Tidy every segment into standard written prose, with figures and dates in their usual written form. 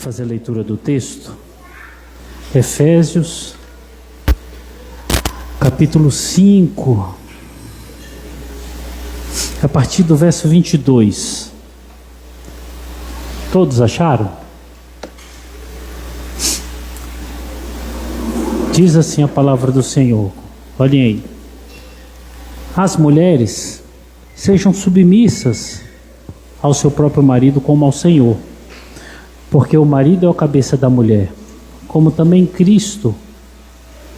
fazer a leitura do texto. Efésios, capítulo 5, a partir do verso 22. Todos acharam? Diz assim a palavra do Senhor. Olhem aí. As mulheres sejam submissas ao seu próprio marido como ao Senhor, porque o marido é o cabeça da mulher, como também Cristo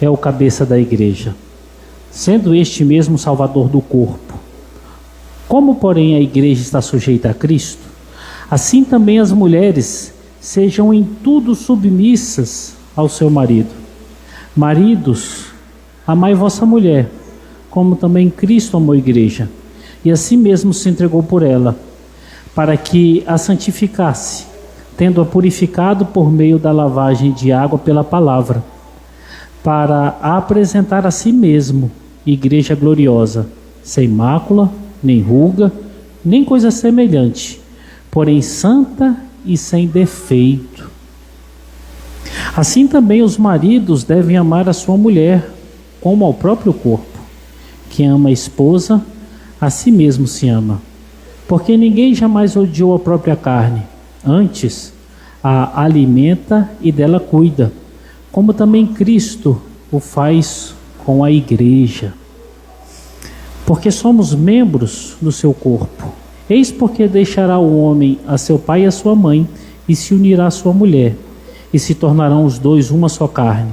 é o cabeça da igreja, sendo este mesmo Salvador do corpo. Como, porém, a igreja está sujeita a Cristo, assim também as mulheres sejam em tudo submissas ao seu marido. Maridos, amai vossa mulher, como também Cristo amou a igreja, e assim mesmo se entregou por ela, para que a santificasse, tendo-a purificado por meio da lavagem de água pela palavra, para a apresentar a si mesmo, igreja gloriosa, sem mácula, nem ruga, nem coisa semelhante, porém santa e sem defeito. Assim também os maridos devem amar a sua mulher, como ao próprio corpo. Quem ama a esposa, a si mesmo se ama. Porque ninguém jamais odiou a própria carne, antes a alimenta e dela cuida, como também Cristo o faz com a igreja. Porque somos membros do seu corpo. Eis porque deixará o homem a seu pai e a sua mãe, e se unirá à sua mulher, e se tornarão os dois uma só carne.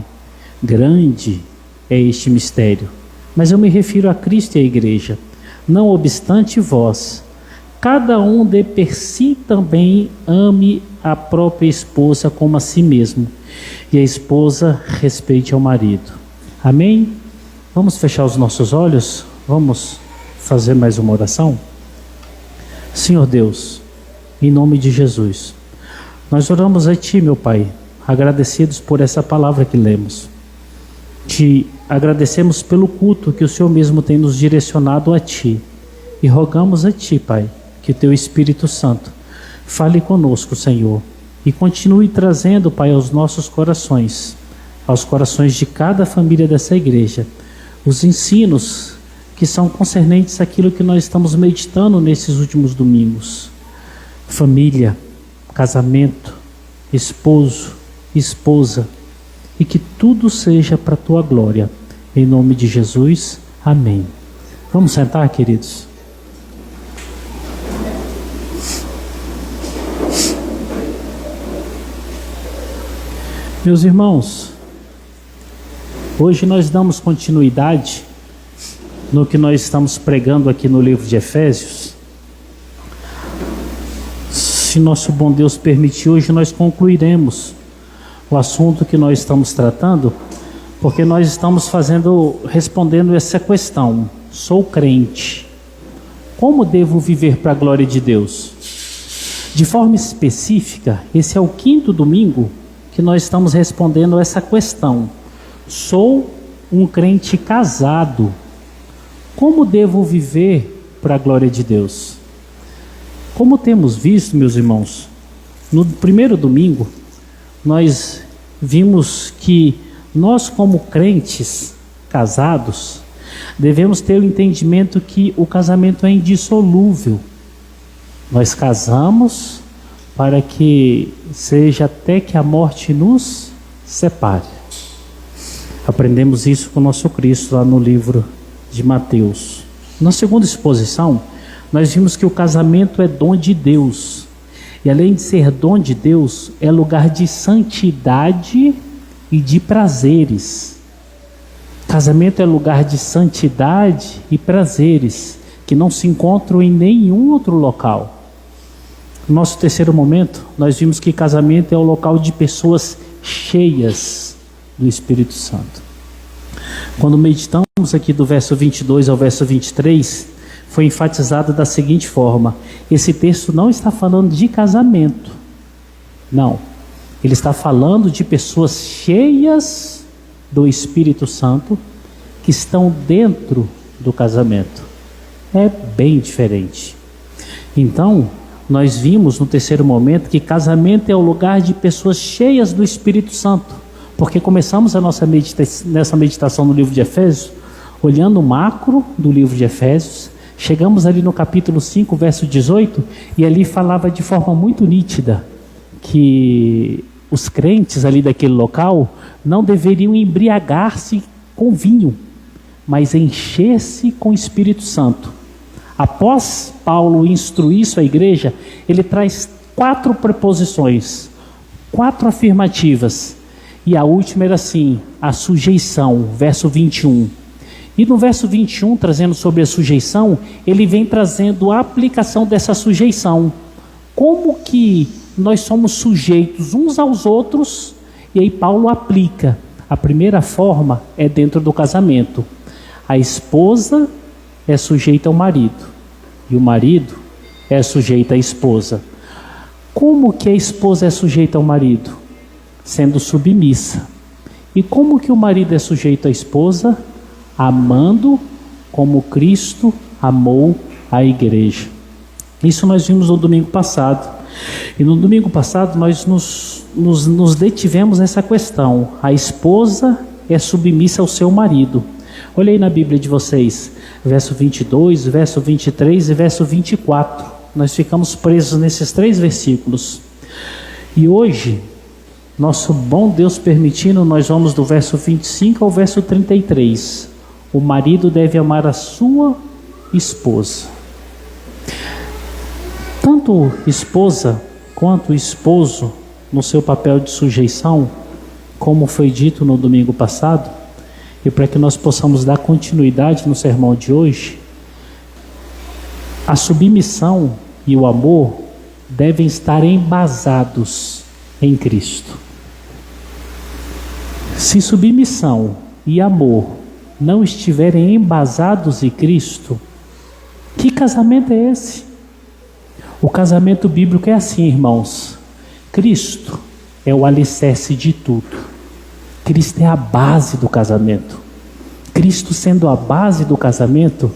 Grande é este mistério, mas eu me refiro a Cristo e à igreja. Não obstante vós, cada um de per si também ame a própria esposa como a si mesmo, e a esposa respeite ao marido. Amém? Vamos fechar os nossos olhos? Vamos fazer mais uma oração? Senhor Deus, em nome de Jesus, nós oramos a Ti, meu Pai, agradecidos por essa palavra que lemos. Te agradecemos pelo culto que o Senhor mesmo tem nos direcionado a Ti, e rogamos a Ti, Pai, que o Teu Espírito Santo fale conosco, Senhor, e continue trazendo, Pai, aos nossos corações, aos corações de cada família dessa igreja, os ensinos que são concernentes àquilo que nós estamos meditando nesses últimos domingos. Família, casamento, esposo, esposa, e que tudo seja para a Tua glória. Em nome de Jesus, amém. Vamos sentar, queridos? Meus irmãos, hoje nós damos continuidade no que nós estamos pregando aqui no livro de Efésios. Se nosso bom Deus permitir, hoje nós concluiremos o assunto que nós estamos tratando, porque nós estamos respondendo essa questão: sou crente, como devo viver para a glória de Deus? De forma específica, esse é o 5º domingo que nós estamos respondendo essa questão. Sou um crente casado, como devo viver para a glória de Deus? Como temos visto, meus irmãos, no primeiro domingo, nós vimos que nós, como crentes casados, devemos ter o entendimento que o casamento é indissolúvel. Nós casamos para que seja até que a morte nos separe. Aprendemos isso com o nosso Cristo lá no livro de Mateus. Na segunda exposição, nós vimos que o casamento é dom de Deus. E além de ser dom de Deus, é lugar de santidade e de prazeres. Casamento é lugar de santidade e prazeres que não se encontram em nenhum outro local. No nosso terceiro momento, nós vimos que casamento é o local de pessoas cheias do Espírito Santo. Quando meditamos aqui do verso 22 ao verso 23, foi enfatizado da seguinte forma: esse texto não está falando de casamento, não, ele está falando de pessoas cheias do Espírito Santo que estão dentro do casamento. É bem diferente. Então, Nós vimos no terceiro momento que casamento é o lugar de pessoas cheias do Espírito Santo, porque começamos a nossa nessa meditação no livro de Efésios, olhando o macro do livro de Efésios, chegamos ali no capítulo 5, verso 18, e ali falava de forma muito nítida que os crentes ali daquele local não deveriam embriagar-se com vinho, mas encher-se com o Espírito Santo. Após Paulo instruir sua igreja, ele traz 4 preposições, 4 afirmativas. E a última era assim, a sujeição, verso 21. E no verso 21, trazendo sobre a sujeição, ele vem trazendo a aplicação dessa sujeição. Como que nós somos sujeitos uns aos outros? E aí Paulo aplica. A primeira forma é dentro do casamento. A esposa é sujeita ao marido e o marido é sujeito à esposa. Como que a esposa é sujeita ao marido? Sendo submissa. E como que o marido é sujeito à esposa? Amando como Cristo amou a igreja. Isso nós vimos no domingo passado. E no domingo passado nós nos detivemos nessa questão. A esposa é submissa ao seu marido. Olha aí na Bíblia de vocês, verso 22, verso 23 e verso 24. Nós ficamos presos nesses 3 versículos. E hoje, nosso bom Deus permitindo, nós vamos do verso 25 ao verso 33. O marido deve amar a sua esposa. Tanto esposa quanto esposo, no seu papel de sujeição, como foi dito no domingo passado, e para que nós possamos dar continuidade no sermão de hoje, a submissão e o amor devem estar embasados em Cristo. Se submissão e amor não estiverem embasados em Cristo, que casamento é esse? O casamento bíblico é assim, irmãos. Cristo é o alicerce de tudo. Cristo é a base do casamento. Cristo sendo a base do casamento,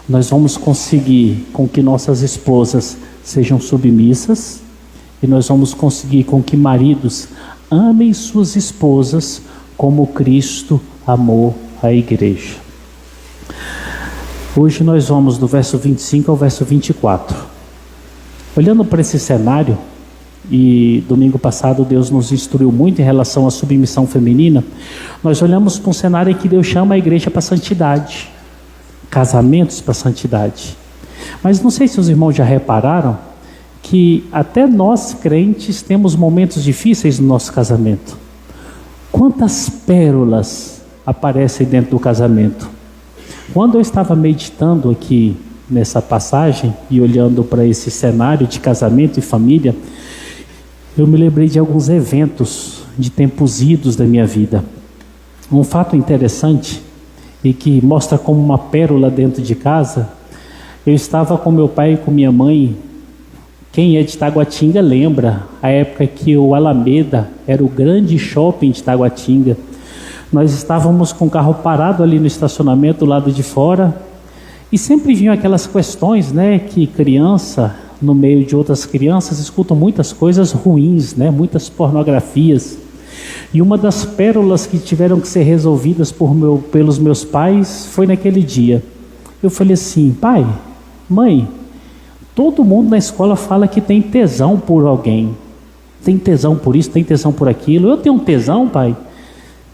nós vamos conseguir com que nossas esposas sejam submissas e nós vamos conseguir com que maridos amem suas esposas como Cristo amou a igreja. Hoje nós vamos do verso 25 ao verso 24. Olhando para esse cenário, e domingo passado Deus nos instruiu muito em relação à submissão feminina, nós olhamos para um cenário em que Deus chama a igreja para a santidade, casamentos para a santidade. Mas não sei se os irmãos já repararam que até nós crentes temos momentos difíceis no nosso casamento. Quantas pérolas aparecem dentro do casamento? Quando eu estava meditando aqui nessa passagem e olhando para esse cenário de casamento e família, eu me lembrei de alguns eventos de tempos idos da minha vida. Um fato interessante e que mostra como uma pérola dentro de casa. Eu estava com meu pai e com minha mãe. Quem é de Taguatinga lembra a época que o Alameda era o grande shopping de Taguatinga. Nós estávamos com o carro parado ali no estacionamento do lado de fora e sempre vinham aquelas questões, né, que criança no meio de outras crianças escutam muitas coisas ruins, né, muitas pornografias. E uma das pérolas que tiveram que ser resolvidas pelos meus pais foi naquele dia. Eu falei assim: pai, mãe, todo mundo na escola fala que tem tesão por alguém. Tem tesão por isso, tem tesão por aquilo. Eu tenho um tesão, pai?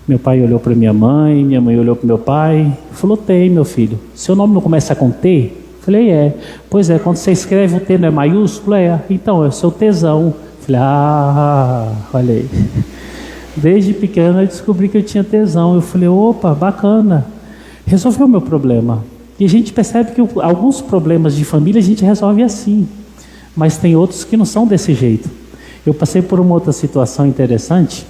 Meu pai olhou para minha mãe olhou para meu pai. Falou: tem, meu filho. Seu nome não começa com T? Falei: é. Pois é, quando você escreve o T não é maiúsculo? É. Então, é o seu tesão. Falei: ah, olha aí. Desde pequeno eu descobri que eu tinha tesão. Eu falei: opa, bacana. Resolveu o meu problema. E a gente percebe que alguns problemas de família a gente resolve assim, mas tem outros que não são desse jeito. Eu passei por uma outra situação interessante.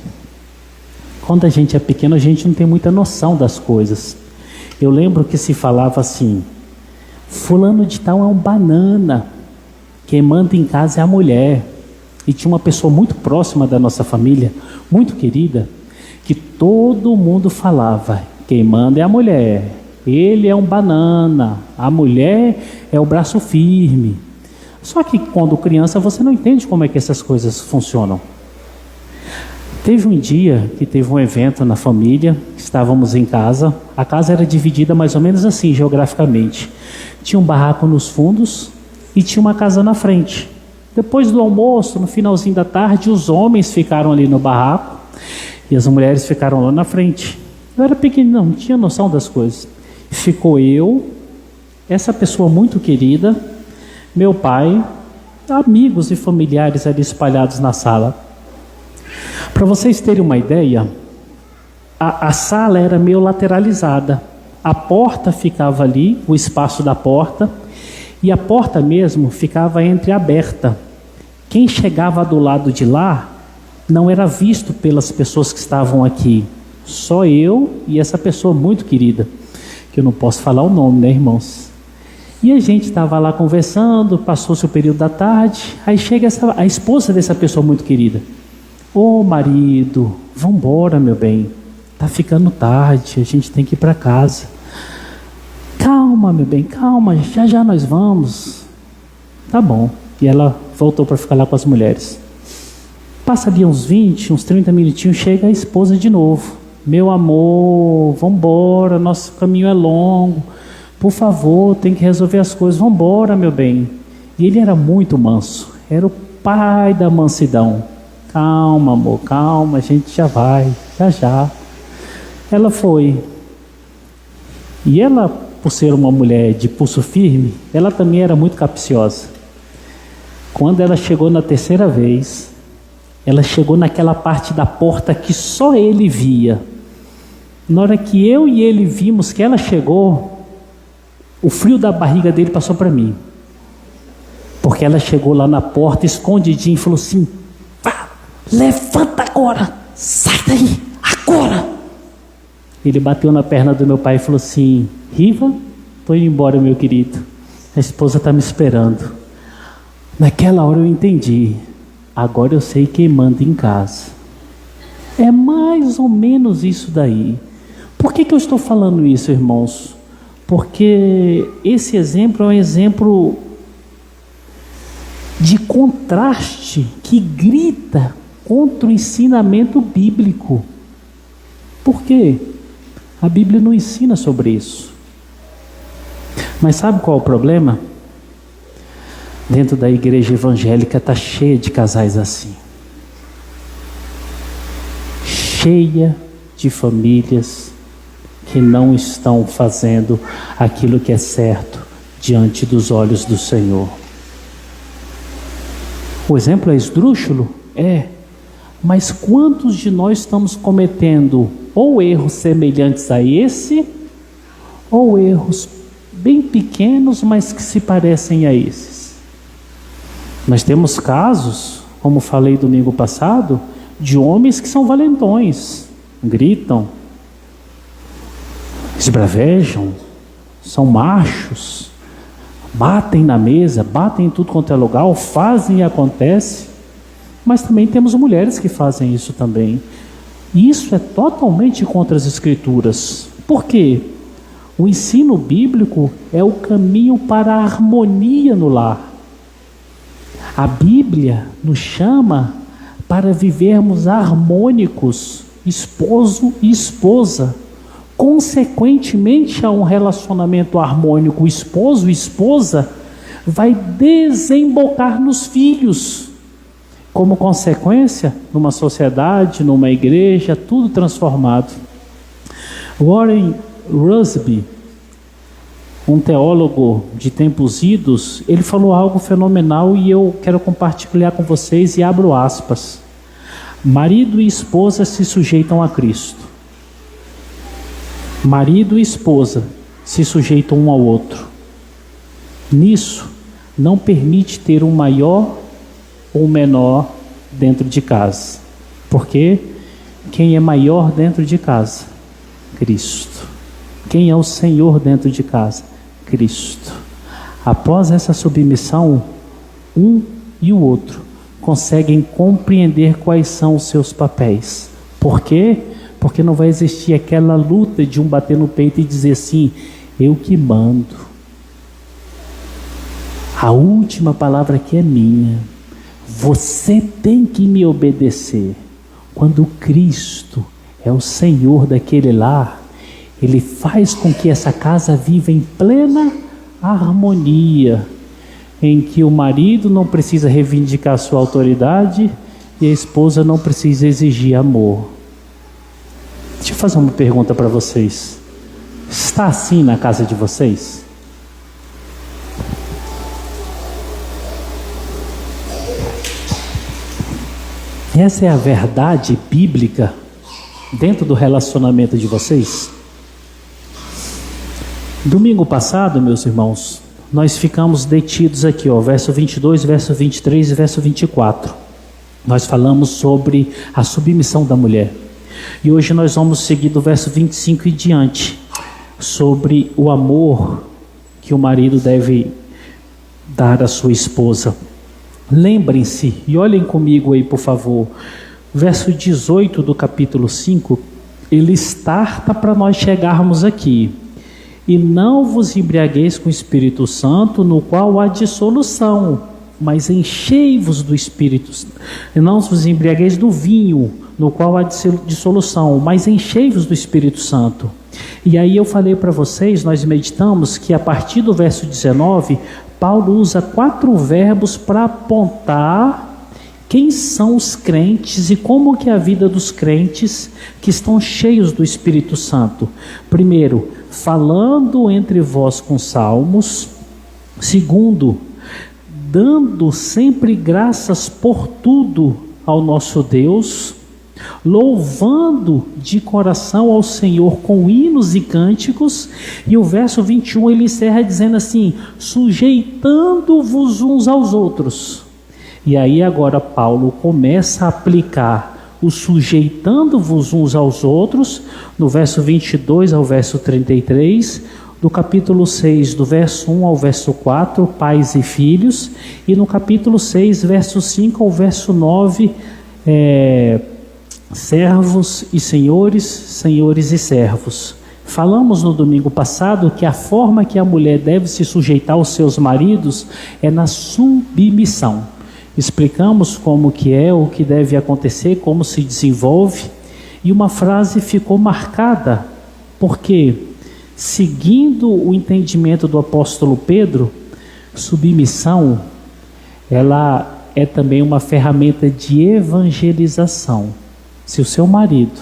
Quando a gente é pequeno, a gente não tem muita noção das coisas. Eu lembro que se falava assim: fulano de tal é um banana, quem manda em casa é a mulher. E tinha uma pessoa muito próxima da nossa família, muito querida, que todo mundo falava: quem manda é a mulher. Ele é um banana, a mulher é o braço firme. Só que quando criança você não entende como é que essas coisas funcionam. Teve um dia que teve um evento na família, estávamos em casa, a casa era dividida mais ou menos assim geograficamente. Tinha um barraco nos fundos e tinha uma casa na frente. Depois do almoço, no finalzinho da tarde, os homens ficaram ali no barraco e as mulheres ficaram lá na frente. Eu era pequeno, não tinha noção das coisas. Ficou eu, essa pessoa muito querida, meu pai, amigos e familiares ali espalhados na sala. Para vocês terem uma ideia, a sala era meio lateralizada. A porta ficava ali, o espaço da porta, e a porta mesmo ficava entreaberta. Quem chegava do lado de lá não era visto pelas pessoas que estavam aqui. Só eu e essa pessoa muito querida, que eu não posso falar o nome, né, irmãos? E a gente estava lá conversando, passou-se o período da tarde, aí chega a esposa dessa pessoa muito querida. Ô marido, vambora meu bem, tá ficando tarde, a gente tem que ir para casa. Calma meu bem, calma, já já nós vamos. Tá bom. E ela voltou para ficar lá com as mulheres. Passa ali uns 20, uns 30 minutinhos, chega a esposa de novo. Meu amor, vambora, nosso caminho é longo, por favor, tem que resolver as coisas, vambora meu bem. E ele era muito manso, era o pai da mansidão. Calma amor, calma, a gente já vai, já já. Ela foi. E ela, por ser uma mulher de pulso firme, ela também era muito capciosa. Quando ela chegou na terceira vez, ela chegou naquela parte da porta que só ele via. Na hora que eu e ele vimos que ela chegou, o frio da barriga dele passou para mim. Porque ela chegou lá na porta, escondidinha, e falou assim: levanta agora, sai daí, agora. Ele bateu na perna do meu pai e falou assim: Riva, tô indo embora meu querido, a esposa está me esperando. Naquela hora eu entendi, agora eu sei quem manda em casa. É mais ou menos isso daí. Por que eu estou falando isso, irmãos? Porque esse exemplo é um exemplo de contraste que grita contra o ensinamento bíblico. Por quê? A Bíblia não ensina sobre isso. Mas sabe qual é o problema? Dentro da igreja evangélica está cheia de casais assim. Cheia de famílias que não estão fazendo aquilo que é certo diante dos olhos do Senhor. O exemplo é esdrúxulo? É. Mas quantos de nós estamos cometendo ou erros semelhantes a esse, ou erros bem pequenos, mas que se parecem a esses? Nós temos casos, como falei domingo passado, de homens que são valentões, gritam, esbravejam, são machos, batem na mesa, batem em tudo quanto é lugar, fazem e acontece. Mas também temos mulheres que fazem isso também. E isso é totalmente contra as Escrituras. Por quê? O ensino bíblico é o caminho para a harmonia no lar. A Bíblia nos chama para vivermos harmônicos, esposo e esposa. Consequentemente a um relacionamento harmônico, esposo e esposa, vai desembocar nos filhos. Como consequência, numa sociedade, numa igreja, tudo transformado. Warren Wiersbe, um teólogo de tempos idos, ele falou algo fenomenal e eu quero compartilhar com vocês e abro aspas. Marido e esposa se sujeitam a Cristo. Marido e esposa se sujeitam um ao outro. Nisso, não permite ter um maior ou menor dentro de casa. Porque quem é maior dentro de casa? Cristo. Quem é o Senhor dentro de casa? Cristo. Após essa submissão, um e o outro conseguem compreender quais são os seus papéis. Por quê? Porque não vai existir aquela luta de um bater no peito e dizer assim: eu que mando. A última palavra aqui é minha. Você tem que me obedecer. Quando Cristo é o Senhor daquele lar, Ele faz com que essa casa viva em plena harmonia, em que o marido não precisa reivindicar sua autoridade e a esposa não precisa exigir amor. Deixa eu fazer uma pergunta para vocês. Está assim na casa de vocês? Essa é a verdade bíblica dentro do relacionamento de vocês? Domingo passado, meus irmãos, nós ficamos detidos aqui, verso 22, verso 23 e verso 24. Nós falamos sobre a submissão da mulher. E hoje nós vamos seguir do verso 25 e diante, sobre o amor que o marido deve dar à sua esposa. Lembrem-se, e olhem comigo aí por favor, verso 18 do capítulo 5, ele starta para nós chegarmos aqui. E não vos embriagueis com o Espírito Santo, no qual há dissolução, mas enchei-vos do Espírito Santo. E não vos embriagueis do vinho, no qual há dissolução, mas enchei-vos do Espírito Santo. E aí eu falei para vocês, nós meditamos que a partir do verso 19, Paulo usa 4 verbos para apontar quem são os crentes e como que é a vida dos crentes que estão cheios do Espírito Santo. Primeiro, falando entre vós com salmos. Segundo, dando sempre graças por tudo ao nosso Deus, louvando de coração ao Senhor com hinos e cânticos. E o verso 21 ele encerra dizendo assim: sujeitando-vos uns aos outros. E aí agora Paulo começa a aplicar o sujeitando-vos uns aos outros no verso 22 ao verso 33, do capítulo 6, do verso 1 ao verso 4, pais e filhos, e no capítulo 6, verso 5 ao verso 9, servos e senhores, senhores e servos. Falamos no domingo passado que a forma que a mulher deve se sujeitar aos seus maridos é na submissão. Explicamos como que é, o que deve acontecer, como se desenvolve, e uma frase ficou marcada, porque, seguindo o entendimento do apóstolo Pedro, submissão, ela é também uma ferramenta de evangelização. Se o seu marido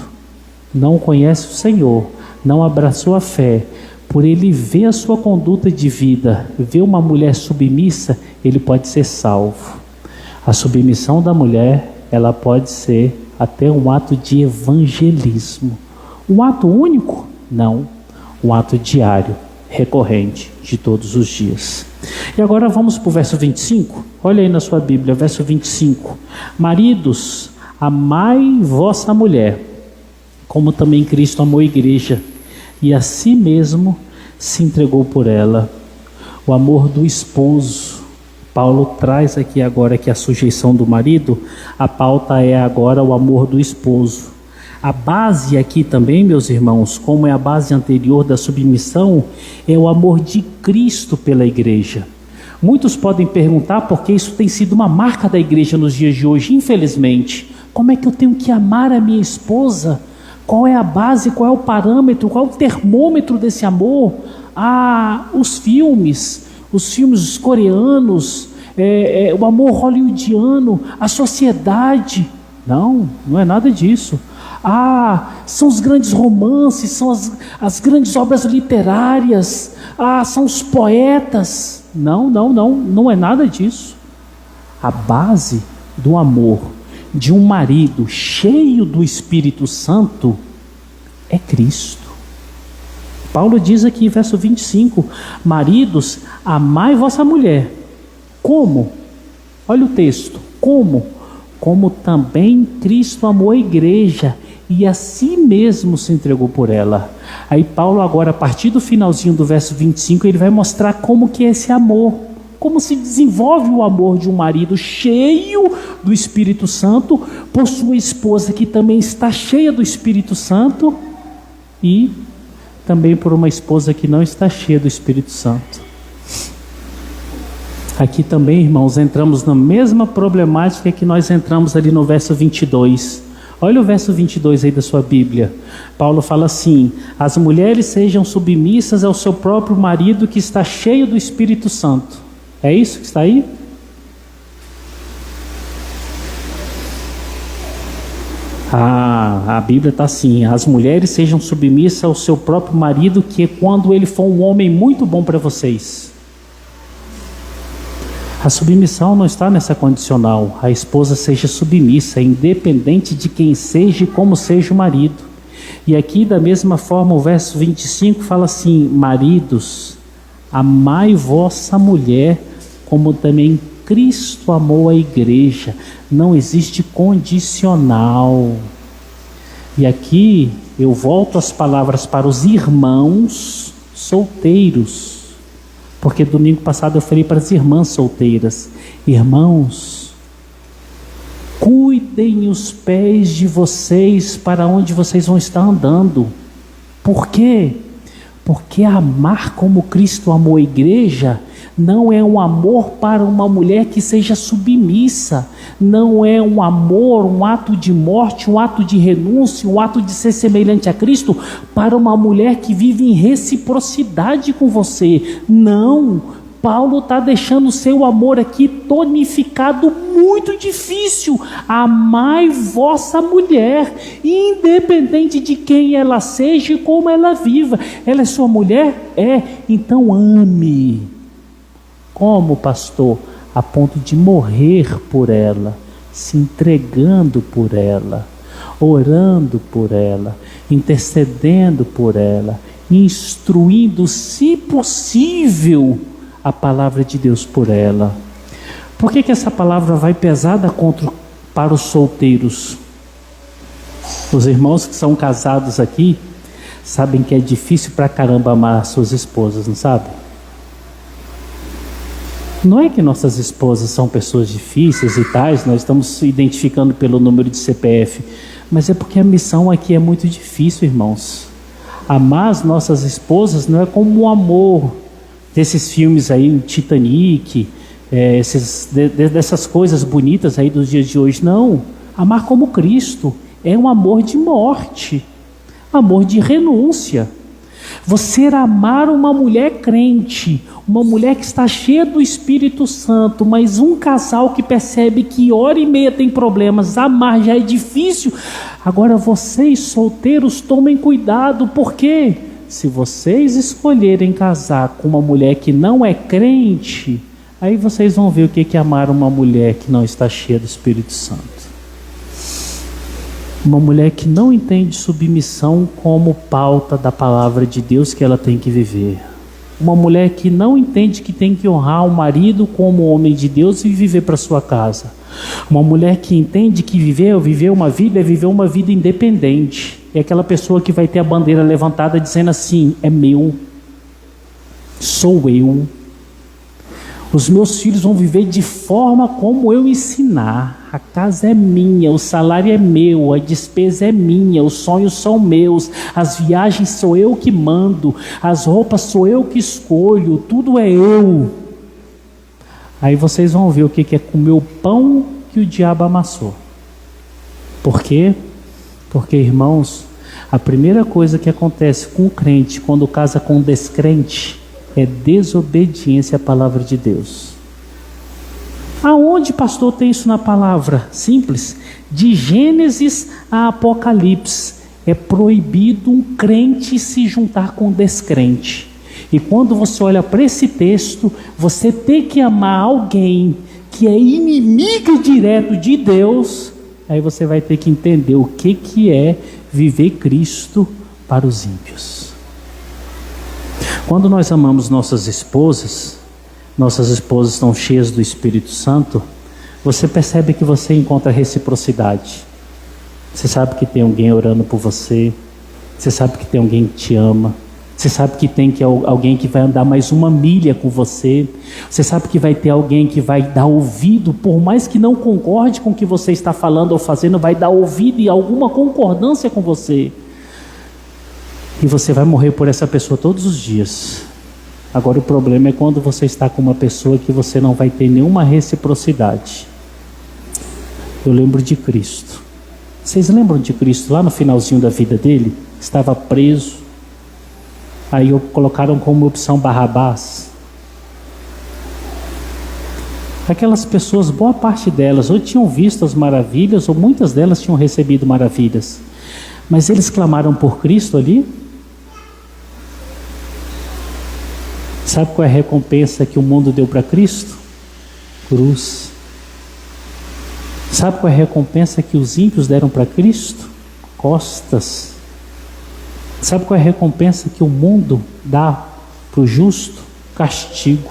não conhece o Senhor, não abraçou a fé, por ele ver a sua conduta de vida, ver uma mulher submissa, ele pode ser salvo. A submissão da mulher, ela pode ser até um ato de evangelismo. Um ato único? Não. Um ato diário, recorrente, de todos os dias. E agora vamos para o verso 25. Olha aí na sua Bíblia, verso 25. Maridos, amai vossa mulher, como também Cristo amou a igreja, e a si mesmo se entregou por ela. O amor do esposo. Paulo traz aqui agora que a sujeição do marido, a pauta é agora o amor do esposo. A base aqui também, meus irmãos, como é a base anterior da submissão, é o amor de Cristo pela igreja. Muitos podem perguntar porque isso tem sido uma marca da igreja nos dias de hoje, infelizmente. Como é que eu tenho que amar a minha esposa? Qual é a base, qual é o parâmetro, qual é o termômetro desse amor? Os filmes coreanos, o amor hollywoodiano, a sociedade. Não é nada disso. São os grandes romances, são as grandes obras literárias, são os poetas. Não é nada disso. A base do amor de um marido cheio do Espírito Santo é Cristo. Paulo diz aqui, verso 25, maridos, amai vossa mulher. Como? Olha o texto. Como também Cristo amou a igreja e a si mesmo se entregou por ela. Aí Paulo agora, a partir do finalzinho do verso 25, ele vai mostrar como que é esse amor. Como se desenvolve o amor de um marido cheio do Espírito Santo por sua esposa que também está cheia do Espírito Santo e também por uma esposa que não está cheia do Espírito Santo. Aqui também, irmãos, entramos na mesma problemática que nós entramos ali no verso 22. Olha o verso 22 aí da sua Bíblia. Paulo fala assim: as mulheres sejam submissas ao seu próprio marido que está cheio do Espírito Santo. É isso que está aí? A Bíblia está assim: as mulheres sejam submissas ao seu próprio marido, que é quando ele for um homem muito bom para vocês. A submissão não está nessa condicional. A esposa seja submissa, independente de quem seja e como seja o marido. E aqui da mesma forma o verso 25 fala assim: maridos, amai vossa mulher como também Cristo amou a igreja. Não existe condicional. E aqui eu volto as palavras para os irmãos solteiros, porque domingo passado eu falei para as irmãs solteiras: irmãos, cuidem os pés de vocês para onde vocês vão estar andando. Por quê? Porque amar como Cristo amou a igreja não é um amor para uma mulher que seja submissa, não é um amor, um ato de morte, um ato de renúncia, um ato de ser semelhante a Cristo para uma mulher que vive em reciprocidade com você. Não, Paulo está deixando o seu amor aqui tonificado, muito difícil. Amai vossa mulher, independente de quem ela seja e como ela viva. Ela é sua mulher? É, então ame. Como, pastor? A ponto de morrer por ela, se entregando por ela, orando por ela, intercedendo por ela, instruindo, se possível, a palavra de Deus por ela. Por que essa palavra vai pesada para os solteiros? Os irmãos que são casados aqui sabem que é difícil pra caramba amar suas esposas, não sabe? Não é que nossas esposas são pessoas difíceis e tais, nós estamos se identificando pelo número de CPF, mas é porque a missão aqui é muito difícil, irmãos. Amar as nossas esposas não é como um amor desses filmes aí, Titanic, dessas coisas bonitas aí dos dias de hoje. Não, amar como Cristo é um amor de morte, amor de renúncia. Você amar uma mulher crente, uma mulher que está cheia do Espírito Santo, mas um casal que percebe que hora e meia tem problemas, amar já é difícil. Agora vocês solteiros tomem cuidado, porque se vocês escolherem casar com uma mulher que não é crente, aí vocês vão ver o que é amar uma mulher que não está cheia do Espírito Santo. Uma mulher que não entende submissão como pauta da palavra de Deus que ela tem que viver. Uma mulher que não entende que tem que honrar o marido como homem de Deus e viver para sua casa. Uma mulher que entende que viver uma vida é viver uma vida independente. É aquela pessoa que vai ter a bandeira levantada dizendo assim: é meu, sou eu. Os meus filhos vão viver de forma como eu ensinar. A casa é minha, o salário é meu, a despesa é minha, os sonhos são meus, as viagens sou eu que mando, as roupas sou eu que escolho, tudo é eu. Aí vocês vão ver o que é comer o pão que o diabo amassou. Por quê? Porque, irmãos, a primeira coisa que acontece com o crente quando casa com um descrente é desobediência à palavra de Deus. Aonde, pastor, tem isso na palavra? Simples. De Gênesis a Apocalipse, é proibido um crente se juntar com um descrente. E quando você olha para esse texto, você tem que amar alguém que é inimigo direto de Deus, aí você vai ter que entender o que é viver Cristo para os ímpios. Quando nós amamos nossas esposas estão cheias do Espírito Santo, você percebe que você encontra reciprocidade. Você sabe que tem alguém orando por você, você sabe que tem alguém que te ama, você sabe que tem alguém que vai andar mais uma milha com você, você sabe que vai ter alguém que vai dar ouvido, por mais que não concorde com o que você está falando ou fazendo, vai dar ouvido e alguma concordância com você. E você vai morrer por essa pessoa todos os dias. Agora o problema é quando você está com uma pessoa que você não vai ter nenhuma reciprocidade. Eu lembro de Cristo. Vocês lembram de Cristo lá no finalzinho da vida dele? Estava preso. Aí colocaram como opção Barrabás. Aquelas pessoas, boa parte delas, ou tinham visto as maravilhas, ou muitas delas tinham recebido maravilhas. Mas eles clamaram por Cristo ali? Sabe qual é a recompensa que o mundo deu para Cristo? Cruz. Sabe qual é a recompensa que os ímpios deram para Cristo? Costas. Sabe qual é a recompensa que o mundo dá para o justo? Castigo.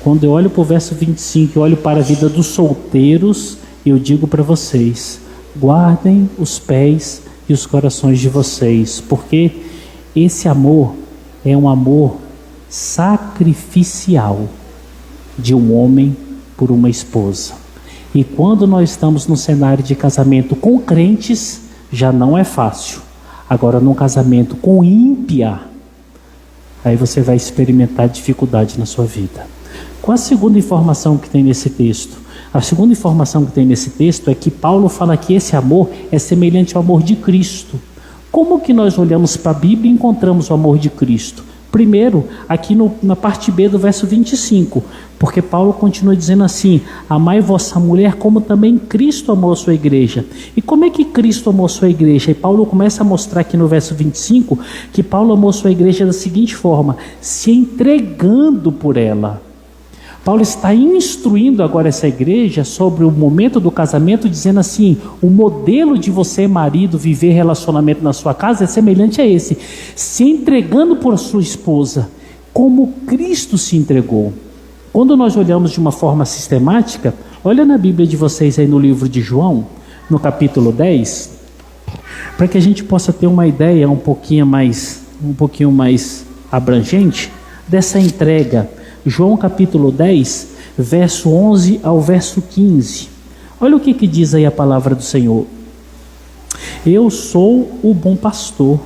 Quando eu olho para o verso 25 e olho para a vida dos solteiros, eu digo para vocês: guardem os pés e os corações de vocês, porque esse amor é um amor sacrificial de um homem por uma esposa. E quando nós estamos no cenário de casamento com crentes, já não é fácil. Agora, num casamento com ímpia, aí você vai experimentar dificuldade na sua vida. Qual a segunda informação que tem nesse texto? A segunda informação que tem nesse texto é que Paulo fala que esse amor é semelhante ao amor de Cristo. Como que nós olhamos para a Bíblia e encontramos o amor de Cristo? Primeiro, aqui na parte B do verso 25, porque Paulo continua dizendo assim: amai vossa mulher como também Cristo amou a sua igreja. E como é que Cristo amou a sua igreja? E Paulo começa a mostrar aqui no verso 25 que Paulo amou a sua igreja da seguinte forma: se entregando por ela. Paulo está instruindo agora essa igreja sobre o momento do casamento, dizendo assim: o modelo de você, marido, viver relacionamento na sua casa é semelhante a esse, se entregando por sua esposa, como Cristo se entregou. Quando nós olhamos de uma forma sistemática, olha na Bíblia de vocês aí no livro de João, no capítulo 10, para que a gente possa ter uma ideia um pouquinho mais abrangente dessa entrega. João capítulo 10, verso 11 ao verso 15. Olha o que diz aí a palavra do Senhor. Eu sou o bom pastor.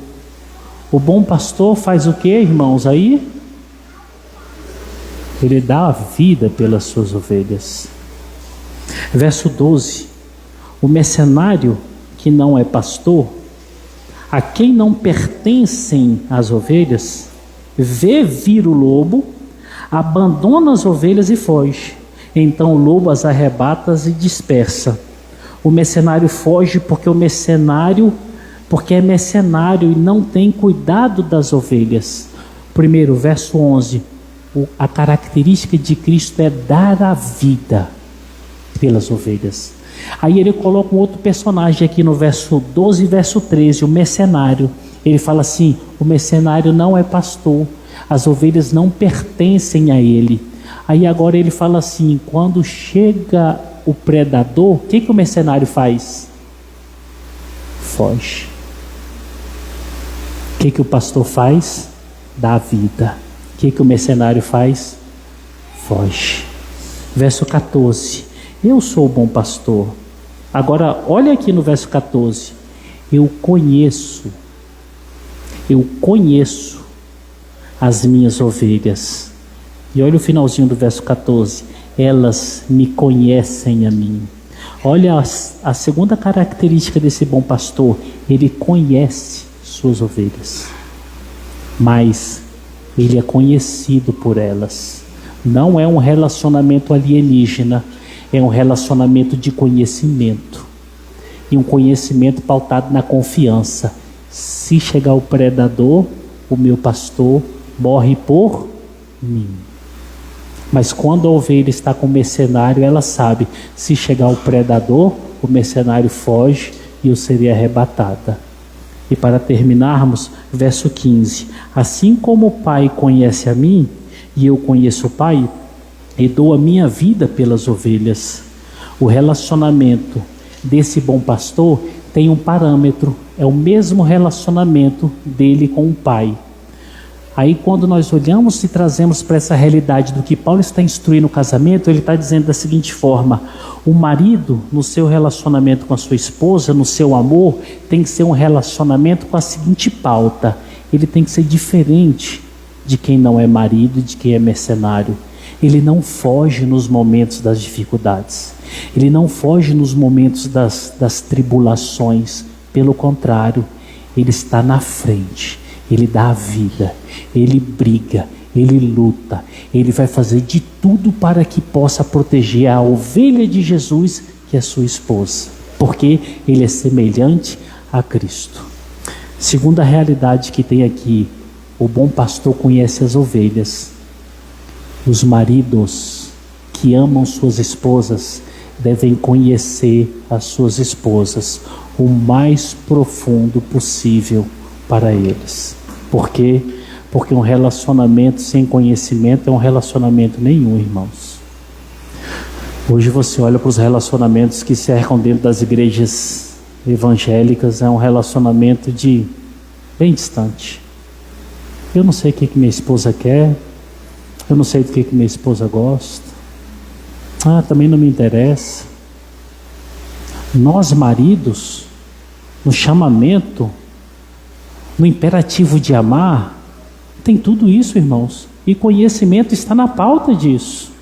O bom pastor faz o que, irmãos, aí? Ele dá a vida pelas suas ovelhas. Verso 12. O mercenário que não é pastor, a quem não pertencem as ovelhas, vê vir o lobo, abandona as ovelhas e foge. Então o lobo as arrebata e dispersa. O mercenário foge porque é mercenário e não tem cuidado das ovelhas. Primeiro, verso 11. A característica de Cristo é dar a vida pelas ovelhas. Aí ele coloca um outro personagem aqui no verso 12 e verso 13, o mercenário. Ele fala assim: o mercenário não é pastor, as ovelhas não pertencem a ele. Aí agora ele fala assim: quando chega o predador, o que o mercenário faz? Foge. O que o pastor faz? Dá a vida. O que o mercenário faz? Foge. Verso 14. Eu sou o bom pastor. Agora olha aqui no verso 14. Eu conheço as minhas ovelhas. E olha o finalzinho do verso 14. Elas me conhecem a mim. Olha a segunda característica desse bom pastor. Ele conhece suas ovelhas, mas ele é conhecido por elas. Não é um relacionamento alienígena, é um relacionamento de conhecimento, e um conhecimento pautado na confiança. Se chegar o predador, o meu pastor morre por mim. Mas quando a ovelha está com o mercenário, ela sabe: se chegar o predador, o mercenário foge e eu serei arrebatada. E para terminarmos, verso 15. Assim como o Pai conhece a mim, e eu conheço o Pai, e dou a minha vida pelas ovelhas. O relacionamento desse bom pastor tem um parâmetro, é o mesmo relacionamento dele com o Pai. Aí quando nós olhamos e trazemos para essa realidade do que Paulo está instruindo no casamento, ele está dizendo da seguinte forma: o marido, no seu relacionamento com a sua esposa, no seu amor, tem que ser um relacionamento com a seguinte pauta: ele tem que ser diferente de quem não é marido, de quem é mercenário. Ele não foge nos momentos das dificuldades. Ele não foge nos momentos das tribulações. Pelo contrário, ele está na frente. Ele dá a vida. Ele briga. Ele luta. Ele vai fazer de tudo para que possa proteger a ovelha de Jesus, que é sua esposa. Porque ele é semelhante a Cristo. Segunda realidade que tem aqui: o bom pastor conhece as ovelhas. Os maridos que amam suas esposas devem conhecer as suas esposas o mais profundo possível para eles. Por quê? Porque um relacionamento sem conhecimento é um relacionamento nenhum, irmãos. Hoje você olha para os relacionamentos que cercam dentro das igrejas evangélicas, é um relacionamento bem distante. Eu não sei o que minha esposa quer, eu não sei do que minha esposa gosta, também não me interessa. Nós maridos, no chamamento, no imperativo de amar, tem tudo isso, irmãos, e conhecimento está na pauta disso.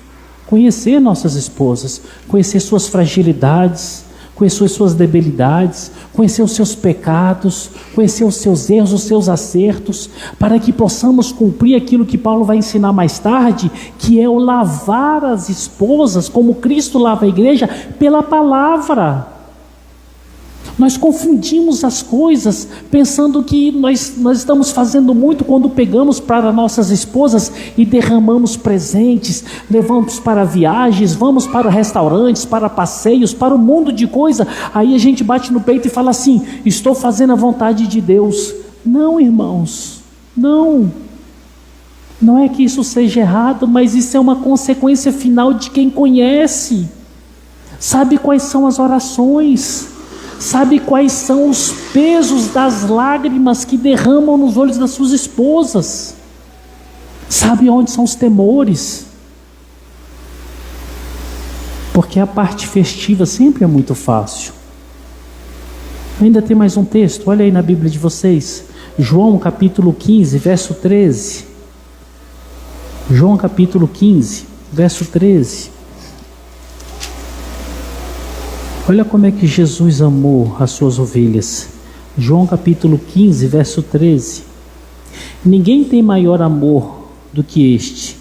Conhecer nossas esposas, conhecer suas fragilidades, conhecer suas debilidades, conhecer os seus pecados, conhecer os seus erros, os seus acertos, para que possamos cumprir aquilo que Paulo vai ensinar mais tarde, que é o lavar as esposas, como Cristo lava a igreja, pela palavra. Nós confundimos as coisas, pensando que nós estamos fazendo muito quando pegamos para nossas esposas e derramamos presentes, levamos para viagens, vamos para restaurantes, para passeios, para um mundo de coisa. Aí a gente bate no peito e fala assim: estou fazendo a vontade de Deus. Não, irmãos, não. Não é que isso seja errado, mas isso é uma consequência final de quem conhece. Sabe quais são as orações, sabe quais são os pesos das lágrimas que derramam nos olhos das suas esposas, sabe onde são os temores, porque a parte festiva sempre é muito fácil. Ainda tem mais um texto, olha aí na Bíblia de vocês, João capítulo 15, verso 13. João capítulo 15, verso 13. Olha como é que Jesus amou as suas ovelhas. João capítulo 15, verso 13. Ninguém tem maior amor do que este,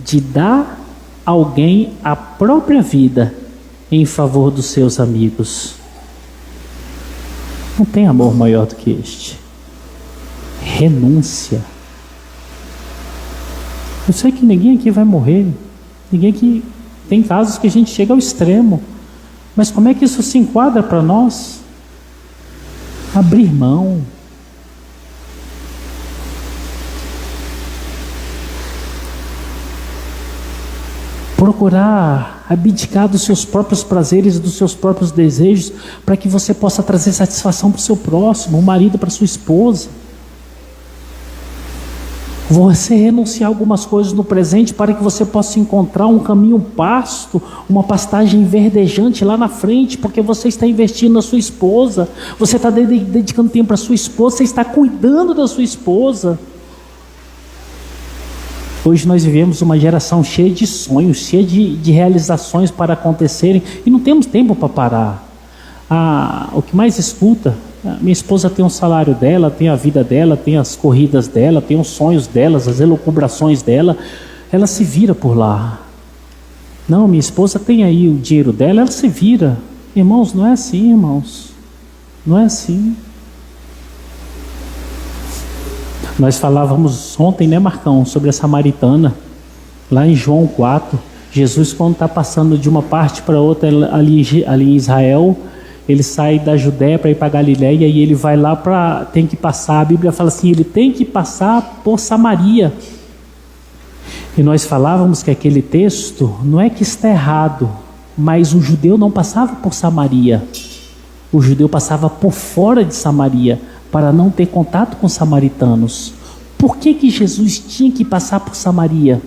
de dar a alguém a própria vida em favor dos seus amigos. Não tem amor maior do que este. Renúncia. Eu sei que ninguém aqui vai morrer. Ninguém aqui... Tem casos que a gente chega ao extremo. Mas como é que isso se enquadra para nós? Abrir mão. Procurar abdicar dos seus próprios prazeres e dos seus próprios desejos para que você possa trazer satisfação para o seu próximo, o marido para a sua esposa. Você renunciar a algumas coisas no presente para que você possa encontrar um caminho pasto, uma pastagem verdejante lá na frente, porque você está investindo na sua esposa, você está dedicando tempo para a sua esposa, você está cuidando da sua esposa. Hoje nós vivemos uma geração cheia de sonhos, cheia de realizações para acontecerem, e não temos tempo para parar. O que mais escuta: minha esposa tem um salário dela, tem a vida dela, tem as corridas dela, tem os sonhos delas, as elucubrações dela, ela se vira por lá. Não, minha esposa tem aí o dinheiro dela, ela se vira. Irmãos, não é assim, irmãos. Não é assim. Nós falávamos ontem, né, Marcão, sobre a samaritana, lá em João 4. Jesus, quando está passando de uma parte para outra ali em Israel, ele sai da Judéia para ir para a Galiléia e ele vai lá tem que passar, a Bíblia fala assim, ele tem que passar por Samaria. E nós falávamos que aquele texto, não é que está errado, mas o judeu não passava por Samaria. O judeu passava por fora de Samaria, para não ter contato com os samaritanos. Por que Jesus tinha que passar por Samaria?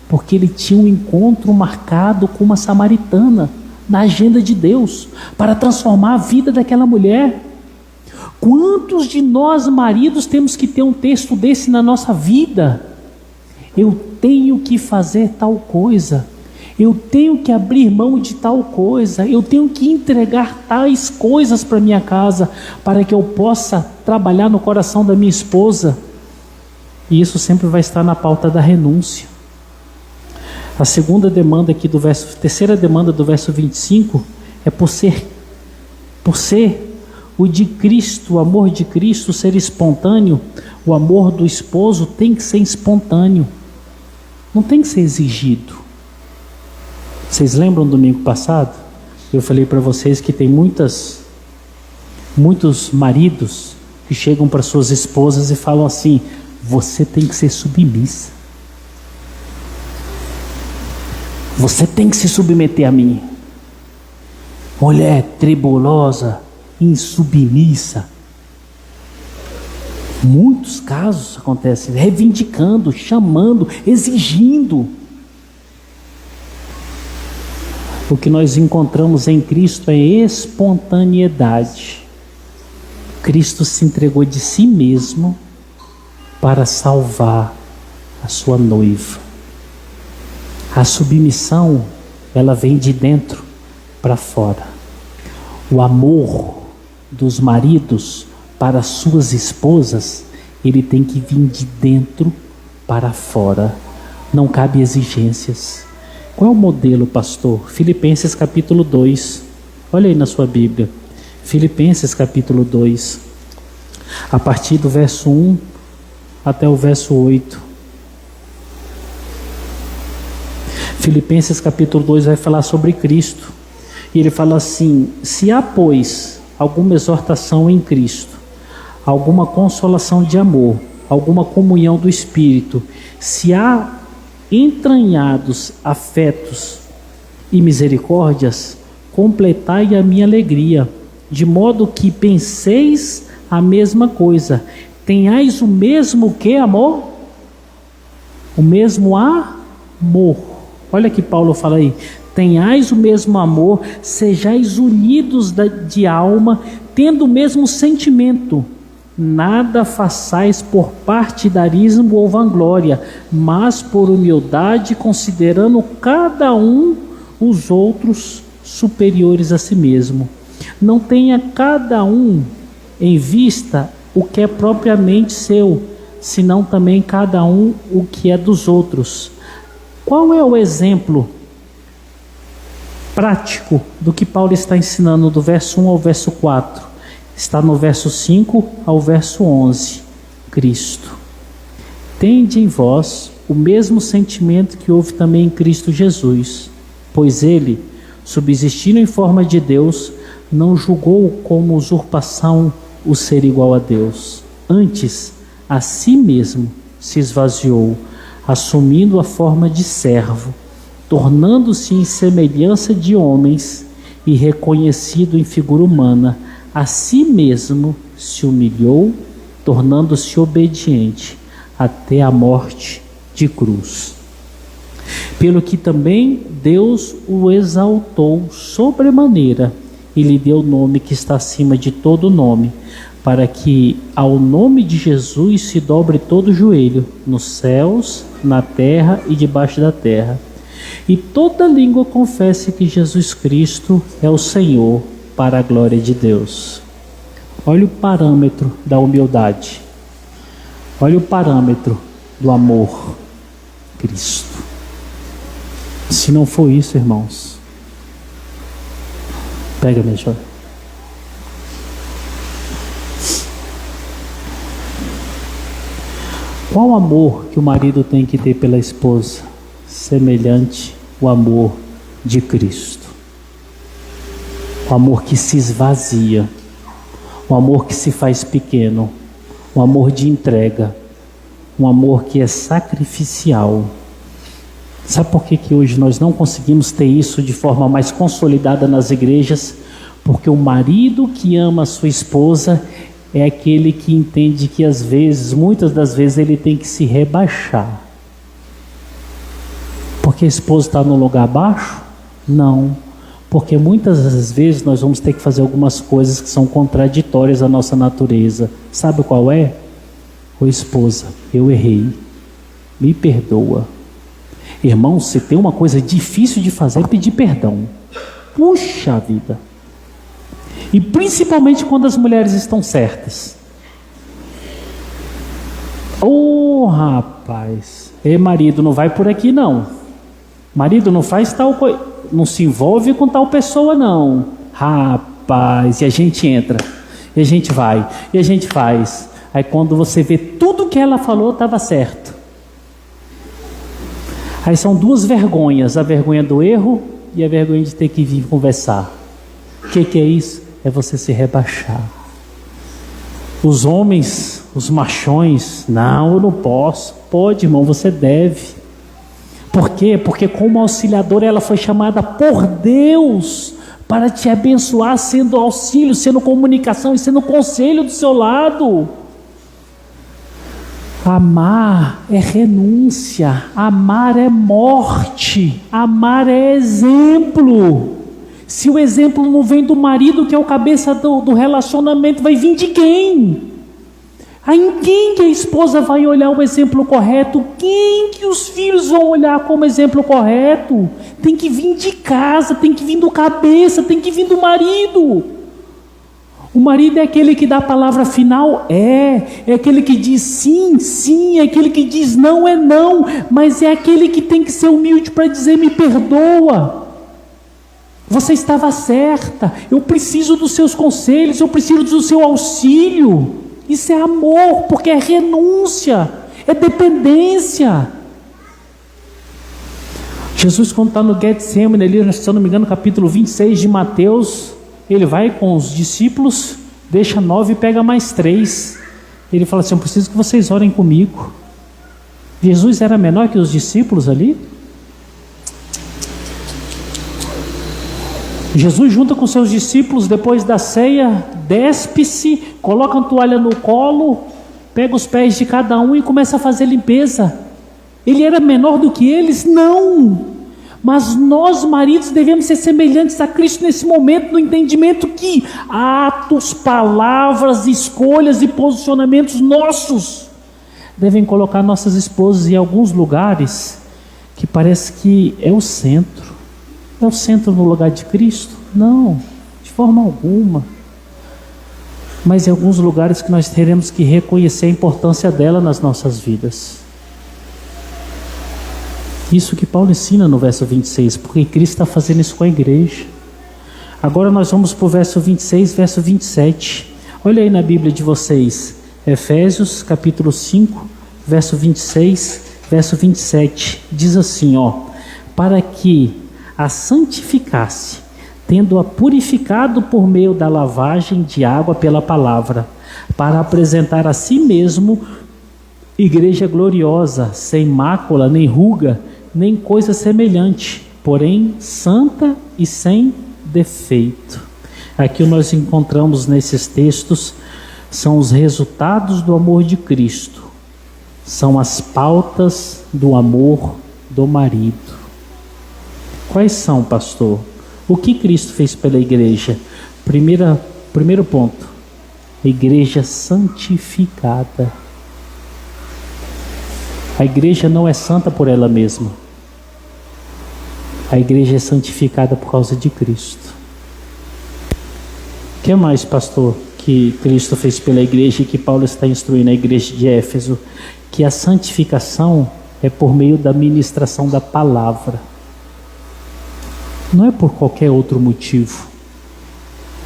Porque ele tinha um encontro marcado com uma samaritana, na agenda de Deus, para transformar a vida daquela mulher. Quantos de nós maridos temos que ter um texto desse na nossa vida? Eu tenho que fazer tal coisa. Eu tenho que abrir mão de tal coisa. Eu tenho que entregar tais coisas para minha casa, para que eu possa trabalhar no coração da minha esposa. E isso sempre vai estar na pauta da renúncia. A segunda demanda aqui do verso, terceira demanda do verso 25 é por ser o de Cristo, o amor de Cristo ser espontâneo. O amor do esposo tem que ser espontâneo, não tem que ser exigido. Vocês lembram do domingo passado? Eu falei para vocês que tem muitos maridos que chegam para suas esposas e falam assim: você tem que ser submissa, você tem que se submeter a mim. Mulher tribulosa, insubmissa. Muitos casos acontecem, reivindicando, chamando, exigindo. O que nós encontramos em Cristo é espontaneidade. Cristo se entregou de si mesmo para salvar a sua noiva. A submissão, ela vem de dentro para fora. O amor dos maridos para suas esposas, ele tem que vir de dentro para fora. Não cabe exigências. Qual é o modelo, pastor? Filipenses capítulo 2. Olha aí na sua Bíblia. Filipenses capítulo 2. A partir do verso 1 até o verso 8. Filipenses capítulo 2 vai falar sobre Cristo. E ele fala assim: se há, pois, alguma exortação em Cristo, alguma consolação de amor, alguma comunhão do Espírito, se há entranhados afetos e misericórdias, completai a minha alegria, de modo que penseis a mesma coisa, tenhais o mesmo que amor? O mesmo amor. Olha que Paulo fala aí: tenhais o mesmo amor, sejais unidos de alma, tendo o mesmo sentimento. Nada façais por partidarismo ou vanglória, mas por humildade, considerando cada um os outros superiores a si mesmo. Não tenha cada um em vista o que é propriamente seu, senão também cada um o que é dos outros. Qual é o exemplo prático do que Paulo está ensinando do verso 1 ao verso 4? Está no verso 5 ao verso 11. Cristo. Tende em vós o mesmo sentimento que houve também em Cristo Jesus, pois ele, subsistindo em forma de Deus, não julgou como usurpação o ser igual a Deus. Antes, a si mesmo se esvaziou, assumindo a forma de servo, tornando-se em semelhança de homens e reconhecido em figura humana, a si mesmo se humilhou, tornando-se obediente até a morte de cruz. Pelo que também Deus o exaltou sobremaneira e lhe deu o nome que está acima de todo nome, para que ao nome de Jesus se dobre todo o joelho, nos céus, na terra e debaixo da terra, e toda língua confesse que Jesus Cristo é o Senhor, para a glória de Deus. Olha o parâmetro da humildade. Olha o parâmetro do amor. Cristo. Se não for isso, irmãos, pega minha joia. Qual o amor que o marido tem que ter pela esposa? Semelhante ao amor de Cristo. O amor que se esvazia, o amor que se faz pequeno, o amor de entrega, um amor que é sacrificial. Sabe por que hoje nós não conseguimos ter isso de forma mais consolidada nas igrejas? Porque o marido que ama a sua esposa é aquele que entende que às vezes, muitas das vezes, ele tem que se rebaixar. Porque a esposa está no lugar baixo? Não. Porque muitas das vezes nós vamos ter que fazer algumas coisas que são contraditórias à nossa natureza. Sabe qual é? Ô esposa, eu errei. me perdoa. Irmão, se tem uma coisa difícil de fazer é pedir perdão. Puxa vida! E principalmente quando as mulheres estão certas. Ô rapaz, marido, não vai por aqui não. Marido, não faz tal coisa, não se envolve com tal pessoa não. Rapaz, e a gente entra, e a gente vai, e a gente faz. Aí quando você vê tudo que ela falou estava certo. Aí são duas vergonhas, a vergonha do erro e a vergonha de ter que vir conversar. O que é isso? É você se rebaixar. Os homens, os machões, não, eu não posso. Pode, irmão, você deve. Por quê? Porque como auxiliadora ela foi chamada por Deus para te abençoar, sendo auxílio, sendo comunicação e sendo conselho do seu lado. Amar é renúncia, amar é morte, amar é exemplo. Se o exemplo não vem do marido, que é o cabeça do relacionamento, vai vir de quem? Aí em quem que a esposa vai olhar o exemplo correto? Quem que os filhos vão olhar como exemplo correto? Tem que vir de casa, tem que vir do cabeça, tem que vir do marido. O marido é aquele que dá a palavra final? É aquele que diz sim, sim, é aquele que diz não, é não, mas é aquele que tem que ser humilde para dizer me perdoa. Você estava certa, eu preciso dos seus conselhos, eu preciso do seu auxílio. Isso é amor, porque é renúncia, é dependência. Jesus, quando está no Getsemane, ali, se eu não me engano, capítulo 26 de Mateus, ele vai com os discípulos, deixa 9 e pega mais 3. Ele fala assim: eu preciso que vocês orem comigo. Jesus era menor que os discípulos ali? Jesus junta com seus discípulos depois da ceia, despe-se, coloca uma toalha no colo, pega os pés de cada um e começa a fazer limpeza. Ele era menor do que eles? Não! Mas nós, maridos, devemos ser semelhantes a Cristo nesse momento, no entendimento que atos, palavras, escolhas e posicionamentos nossos devem colocar nossas esposas em alguns lugares que parece que é o centro. É o centro no lugar de Cristo? Não, de forma alguma. Mas em alguns lugares que nós teremos que reconhecer a importância dela nas nossas vidas. Isso que Paulo ensina no verso 26, porque Cristo está fazendo isso com a igreja. Agora nós vamos para o verso 26, verso 27. Olha aí na Bíblia de vocês, Efésios capítulo 5, verso 26, verso 27. Diz assim, para que a santificasse, tendo-a purificado por meio da lavagem de água pela palavra, para apresentar a si mesmo igreja gloriosa, sem mácula, nem ruga, nem coisa semelhante, porém santa e sem defeito. Aqui nós encontramos nesses textos, são os resultados do amor de Cristo, são as pautas do amor do marido. Quais são, pastor? O que Cristo fez pela igreja? Primeiro ponto, a igreja santificada. A igreja não é santa por ela mesma. A igreja é santificada por causa de Cristo. O que mais, pastor, que Cristo fez pela igreja e que Paulo está instruindo a igreja de Éfeso? Que a santificação é por meio da ministração da palavra. Não é por qualquer outro motivo.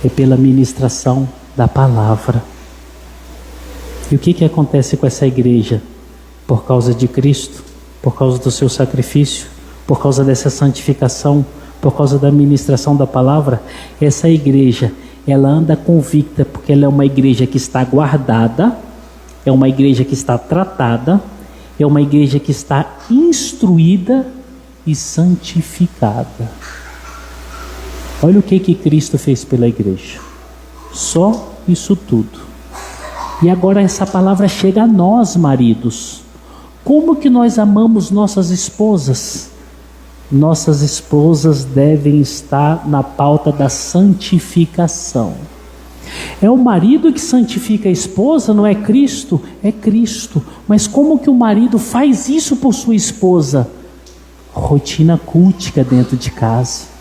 É pela ministração da palavra. E o que acontece com essa igreja? Por causa de Cristo, por causa do seu sacrifício, por causa dessa santificação, por causa da ministração da palavra, essa igreja, ela anda convicta, porque ela é uma igreja que está guardada, é uma igreja que está tratada, é uma igreja que está instruída e santificada. Olha o que Cristo fez pela igreja. Só isso tudo. E agora essa palavra chega a nós, maridos. Como que nós amamos nossas esposas? Nossas esposas devem estar na pauta da santificação. É o marido que santifica a esposa, não é Cristo? É Cristo. Mas como que o marido faz isso por sua esposa? Rotina cultica dentro de casa.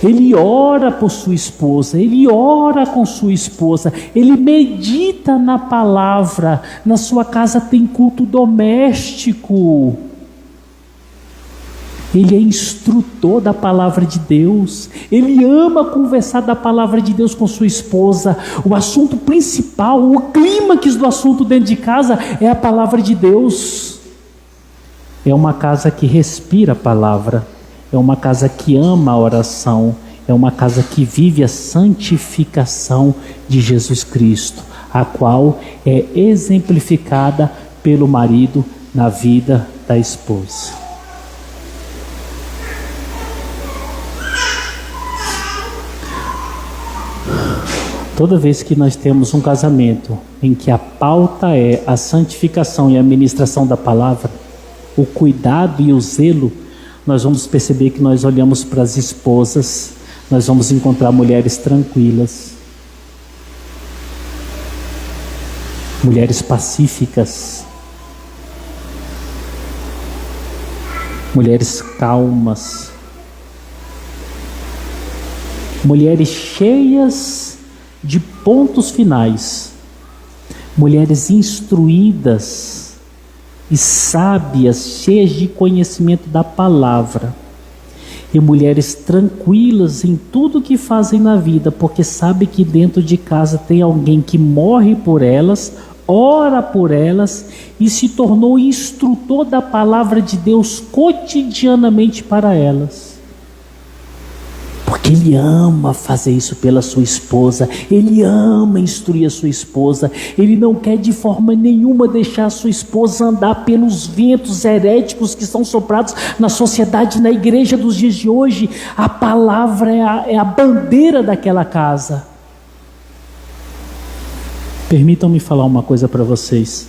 Ele ora por sua esposa, ele ora com sua esposa, ele medita na palavra. Na sua casa tem culto doméstico. Ele é instrutor da palavra de Deus. Ele ama conversar da palavra de Deus com sua esposa. O assunto principal, o clímax do assunto dentro de casa é a palavra de Deus. É uma casa que respira a palavra. É uma casa que ama a oração. É uma casa que vive a santificação de Jesus Cristo, a qual é exemplificada pelo marido na vida da esposa. Toda vez que nós temos um casamento em que a pauta é a santificação e a ministração da palavra, o cuidado e o zelo, nós vamos perceber que nós olhamos para as esposas, nós vamos encontrar mulheres tranquilas, mulheres pacíficas, mulheres calmas, mulheres cheias de pontos finais, mulheres instruídas e sábias, cheias de conhecimento da palavra, e mulheres tranquilas em tudo que fazem na vida, porque sabe que dentro de casa tem alguém que morre por elas, ora por elas e se tornou instrutor da palavra de Deus cotidianamente para elas. Porque ele ama fazer isso pela sua esposa, ele ama instruir a sua esposa, ele não quer de forma nenhuma deixar a sua esposa andar pelos ventos heréticos que são soprados na sociedade, na igreja dos dias de hoje. A palavra é a bandeira daquela casa. Permitam-me falar uma coisa para vocês.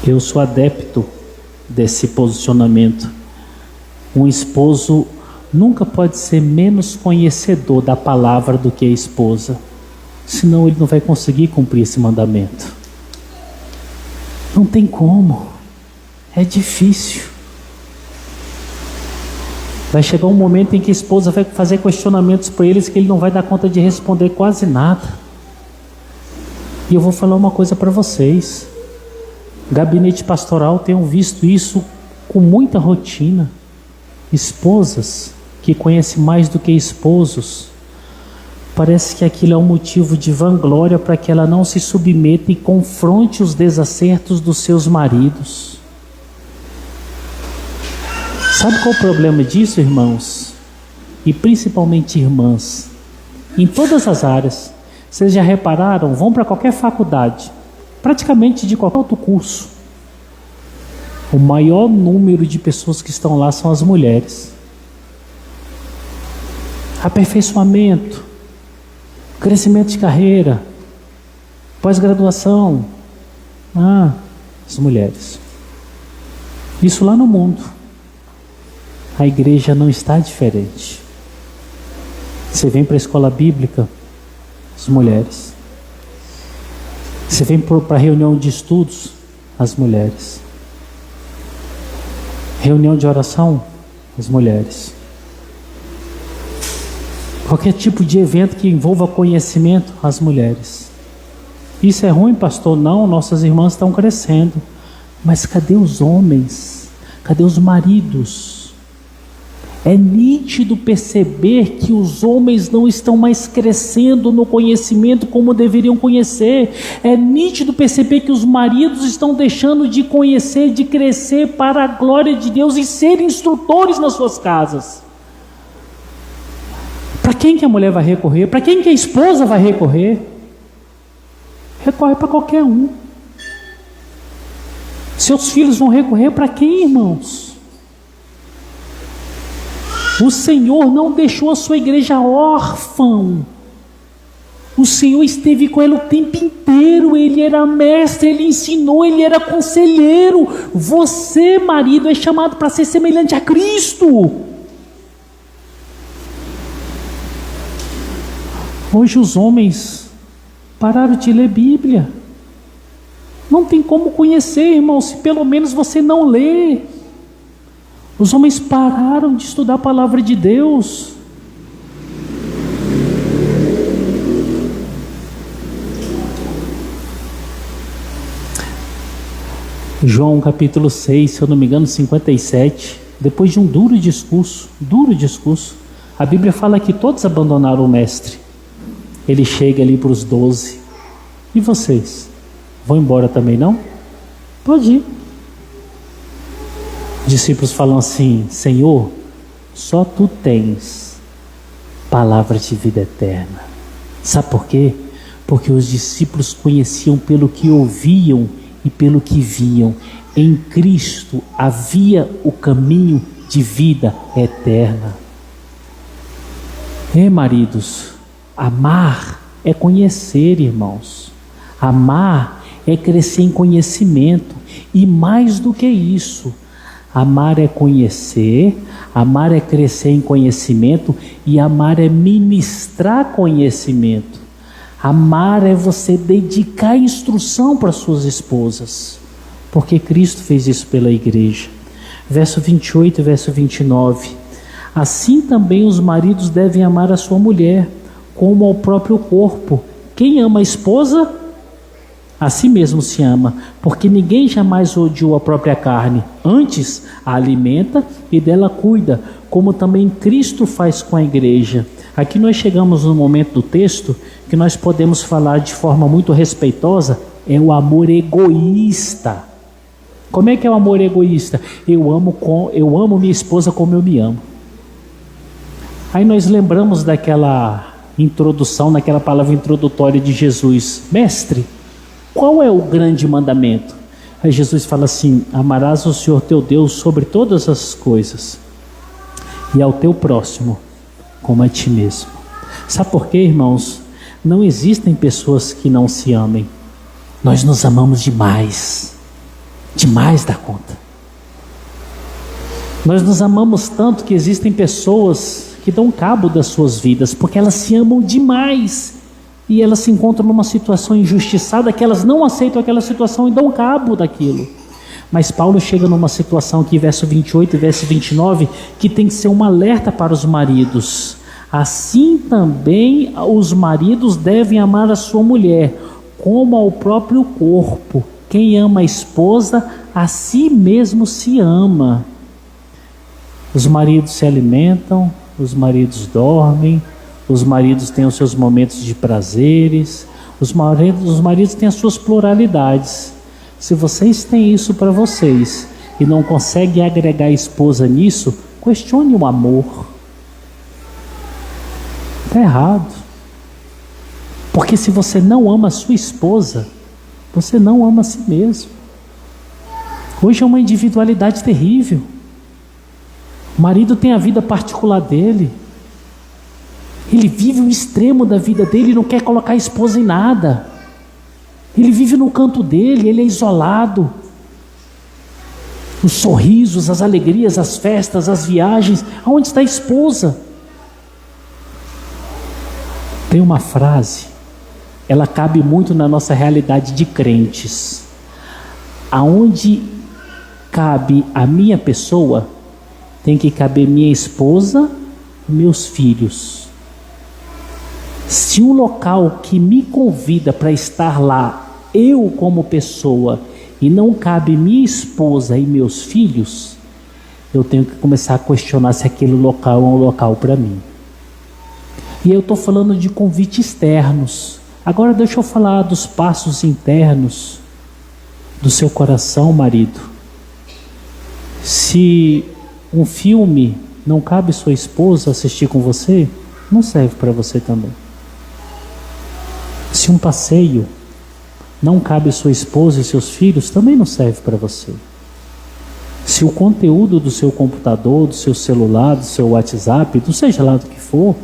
Eu sou adepto desse posicionamento. Um esposo nunca pode ser menos conhecedor da palavra do que a esposa, senão ele não vai conseguir cumprir esse mandamento. Não tem como, é difícil. Vai chegar um momento em que a esposa vai fazer questionamentos para eles que ele não vai dar conta de responder quase nada. E eu vou falar uma coisa para vocês: gabinete pastoral, tenho visto isso com muita rotina. Esposas que conhecem mais do que esposos, parece que aquilo é um motivo de vanglória para que ela não se submeta e confronte os desacertos dos seus maridos. Sabe qual é o problema disso, irmãos? E principalmente irmãs, em todas as áreas. Vocês já repararam? Vão para qualquer faculdade, praticamente de qualquer outro curso, o maior número de pessoas que estão lá são as mulheres. Aperfeiçoamento, crescimento de carreira, pós-graduação, as mulheres. Isso lá no mundo. A igreja não está diferente. Você vem para a escola bíblica, as mulheres. Você vem para a reunião de estudos, as mulheres. Reunião de oração, as mulheres. Qualquer tipo de evento que envolva conhecimento, as mulheres. Isso é ruim, pastor? Não, nossas irmãs estão crescendo. Mas cadê os homens? Cadê os maridos? É nítido perceber que os homens não estão mais crescendo no conhecimento como deveriam conhecer. É nítido perceber que os maridos estão deixando de conhecer, de crescer para a glória de Deus e ser instrutores nas suas casas. Para quem que a mulher vai recorrer? Para quem que a esposa vai recorrer? Recorre para qualquer um. Seus filhos vão recorrer para quem, irmãos? O Senhor não deixou a sua igreja órfã. O Senhor esteve com ela o tempo inteiro. Ele era mestre, Ele ensinou, Ele era conselheiro. Você, marido, é chamado para ser semelhante a Cristo. Hoje os homens pararam de ler Bíblia. Não tem como conhecer, irmão, se pelo menos você não lê. Os homens pararam de estudar a palavra de Deus. João capítulo 6, se eu não me engano, 57, depois de um duro discurso, a Bíblia fala que todos abandonaram o mestre. Ele chega ali para os 12. E vocês? Vão embora também não? Pode ir. Os discípulos falam assim: Senhor, só Tu tens palavra de vida eterna. Sabe por quê? Porque os discípulos conheciam pelo que ouviam e pelo que viam. Em Cristo havia o caminho de vida eterna. Maridos, amar é conhecer, irmãos. Amar é crescer em conhecimento. E mais do que isso, amar é conhecer, amar é crescer em conhecimento e amar é ministrar conhecimento. Amar é você dedicar instrução para suas esposas, porque Cristo fez isso pela igreja. Verso 28 e verso 29. Assim também os maridos devem amar a sua mulher, como ao próprio corpo. Quem ama a esposa, a si mesmo se ama, porque ninguém jamais odiou a própria carne, antes a alimenta e dela cuida, como também Cristo faz com a igreja. Aqui nós chegamos no momento do texto que nós podemos falar de forma muito respeitosa, é o amor egoísta. Como é que é o amor egoísta? Eu amo minha esposa como eu me amo. Aí nós lembramos daquela introdução, naquela palavra introdutória de Jesus: Mestre, qual é o grande mandamento? Aí Jesus fala assim: amarás o Senhor teu Deus sobre todas as coisas e ao teu próximo como a ti mesmo. Sabe por quê, irmãos? Não existem pessoas que não se amem. Nós nos amamos demais, demais da conta. Nós nos amamos tanto que existem pessoas que dão cabo das suas vidas, porque elas se amam demais e elas se encontram numa situação injustiçada que elas não aceitam aquela situação e dão cabo daquilo. Mas Paulo chega numa situação aqui, verso 28 e verso 29, que tem que ser um alerta para os maridos. Assim também os maridos devem amar a sua mulher, como ao próprio corpo. Quem ama a esposa, a si mesmo se ama. Os maridos se alimentam, os maridos dormem, os maridos têm os seus momentos de prazeres, os maridos têm as suas pluralidades. Se vocês têm isso para vocês e não conseguem agregar a esposa nisso, questione o amor. Está errado. Porque se você não ama a sua esposa, você não ama a si mesmo. Hoje é uma individualidade terrível. O marido tem a vida particular dele. Ele vive o extremo da vida dele e não quer colocar a esposa em nada. Ele vive no canto dele, ele é isolado. Os sorrisos, as alegrias, as festas, as viagens. Aonde está a esposa? Tem uma frase, ela cabe muito na nossa realidade de crentes. Aonde cabe a minha pessoa, tem que caber minha esposa e meus filhos. Se um local que me convida para estar lá, eu como pessoa, e não cabe minha esposa e meus filhos, eu tenho que começar a questionar se aquele local é um local para mim. E eu estou falando de convites externos. Agora deixa eu falar dos passos internos do seu coração, marido. Se um filme não cabe sua esposa assistir com você, não serve para você também. Se um passeio não cabe sua esposa e seus filhos, também não serve para você. Se o conteúdo do seu computador, do seu celular, do seu WhatsApp, do seja lá do que for,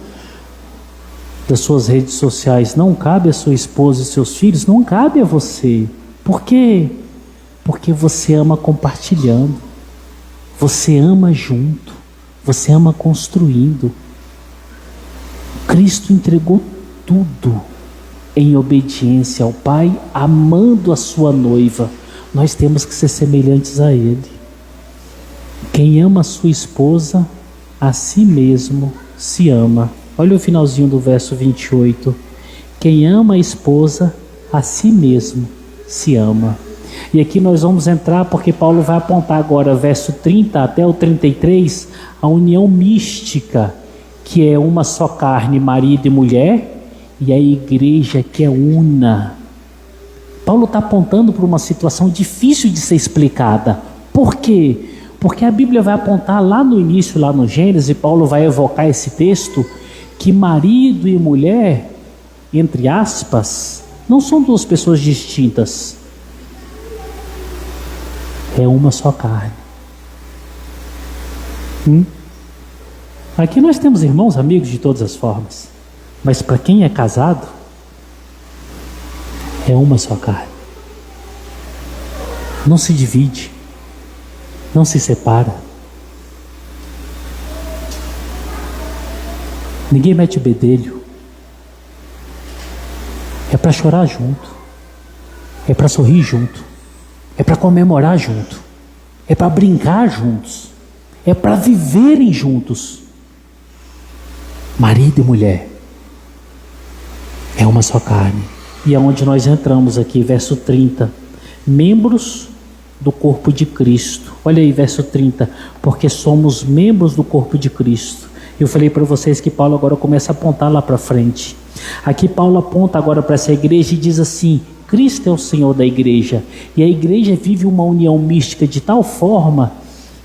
das suas redes sociais, não cabe a sua esposa e seus filhos, não cabe a você. Por quê? Porque você ama compartilhando, você ama junto, você ama construindo. Cristo entregou tudo em obediência ao Pai, amando a sua noiva. Nós temos que ser semelhantes a Ele. Quem ama a sua esposa, a si mesmo se ama. Olha o finalzinho do verso 28. Quem ama a esposa, a si mesmo se ama. E aqui nós vamos entrar, porque Paulo vai apontar agora, verso 30 até o 33, a união mística, que é uma só carne, marido e mulher, e a igreja que é una. Paulo está apontando para uma situação difícil de ser explicada. Por quê? Porque a Bíblia vai apontar lá no início, lá no Gênesis, Paulo vai evocar esse texto, que marido e mulher, entre aspas, não são duas pessoas distintas. É uma só carne. Aqui nós temos irmãos, amigos de todas as formas. Mas para quem é casado, é uma só carne. Não se divide. Não se separa. Ninguém mete o bedelho. É para chorar junto. É para sorrir junto. É para comemorar junto. É para brincar juntos. É para viverem juntos. Marido e mulher. É uma só carne. E é onde nós entramos aqui, verso 30. Membros do corpo de Cristo. Olha aí, verso 30. Porque somos membros do corpo de Cristo. Eu falei para vocês que Paulo agora começa a apontar lá para frente. Aqui Paulo aponta agora para essa igreja e diz assim: Cristo é o Senhor da igreja. E a igreja vive uma união mística de tal forma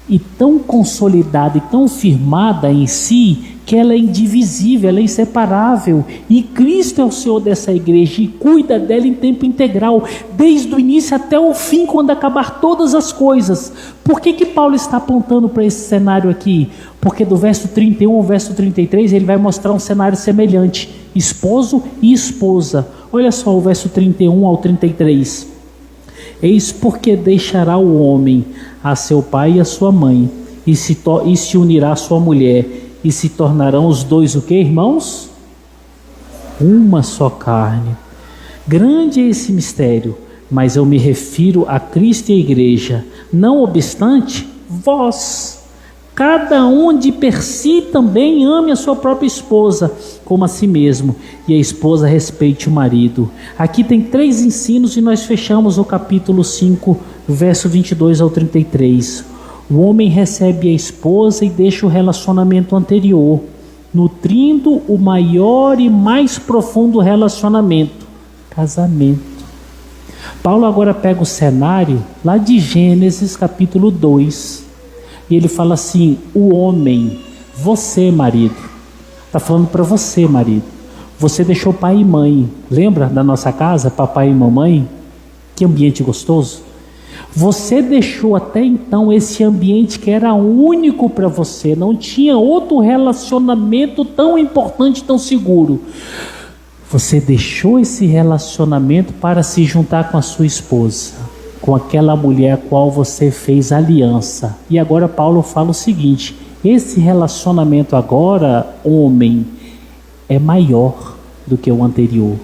e tão consolidada e tão firmada em si, que ela é indivisível, ela é inseparável. E Cristo é o Senhor dessa igreja e cuida dela em tempo integral, desde o início até o fim, quando acabar todas as coisas. Por que Paulo está apontando para esse cenário aqui? Porque do verso 31 ao verso 33 ele vai mostrar um cenário semelhante: esposo e esposa. Olha só o verso 31 ao 33. Eis porque deixará o homem a seu pai e a sua mãe, e se unirá à sua mulher, e se tornarão os dois o que, irmãos? Uma só carne. Grande é esse mistério, mas eu me refiro a Cristo e a igreja. Não obstante, vós, cada um de per si também ame a sua própria esposa como a si mesmo, e a esposa respeite o marido. Aqui tem 3 ensinos e nós fechamos o capítulo 5, verso 22 ao 33. O homem recebe a esposa e deixa o relacionamento anterior, nutrindo o maior e mais profundo relacionamento, casamento. Paulo agora pega o cenário lá de Gênesis capítulo 2, e ele fala assim: o homem, você marido, está falando para você marido, você deixou pai e mãe, lembra da nossa casa, papai e mamãe? Que ambiente gostoso. Você deixou até então esse ambiente que era único para você, não tinha outro relacionamento tão importante, tão seguro. Você deixou esse relacionamento para se juntar com a sua esposa, com aquela mulher a qual você fez aliança. E agora Paulo fala o seguinte: esse relacionamento agora, homem, é maior do que o anterior.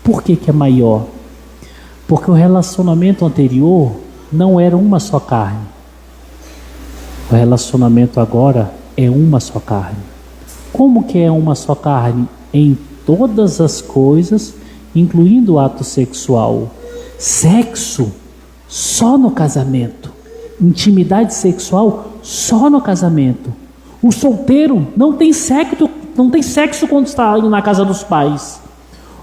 Por que é maior? Porque o relacionamento anterior não era uma só carne. O relacionamento agora é uma só carne. Como que é uma só carne? Em todas as coisas, incluindo o ato sexual. Sexo só no casamento. Intimidade sexual só no casamento. O solteiro não tem sexo quando está na casa dos pais.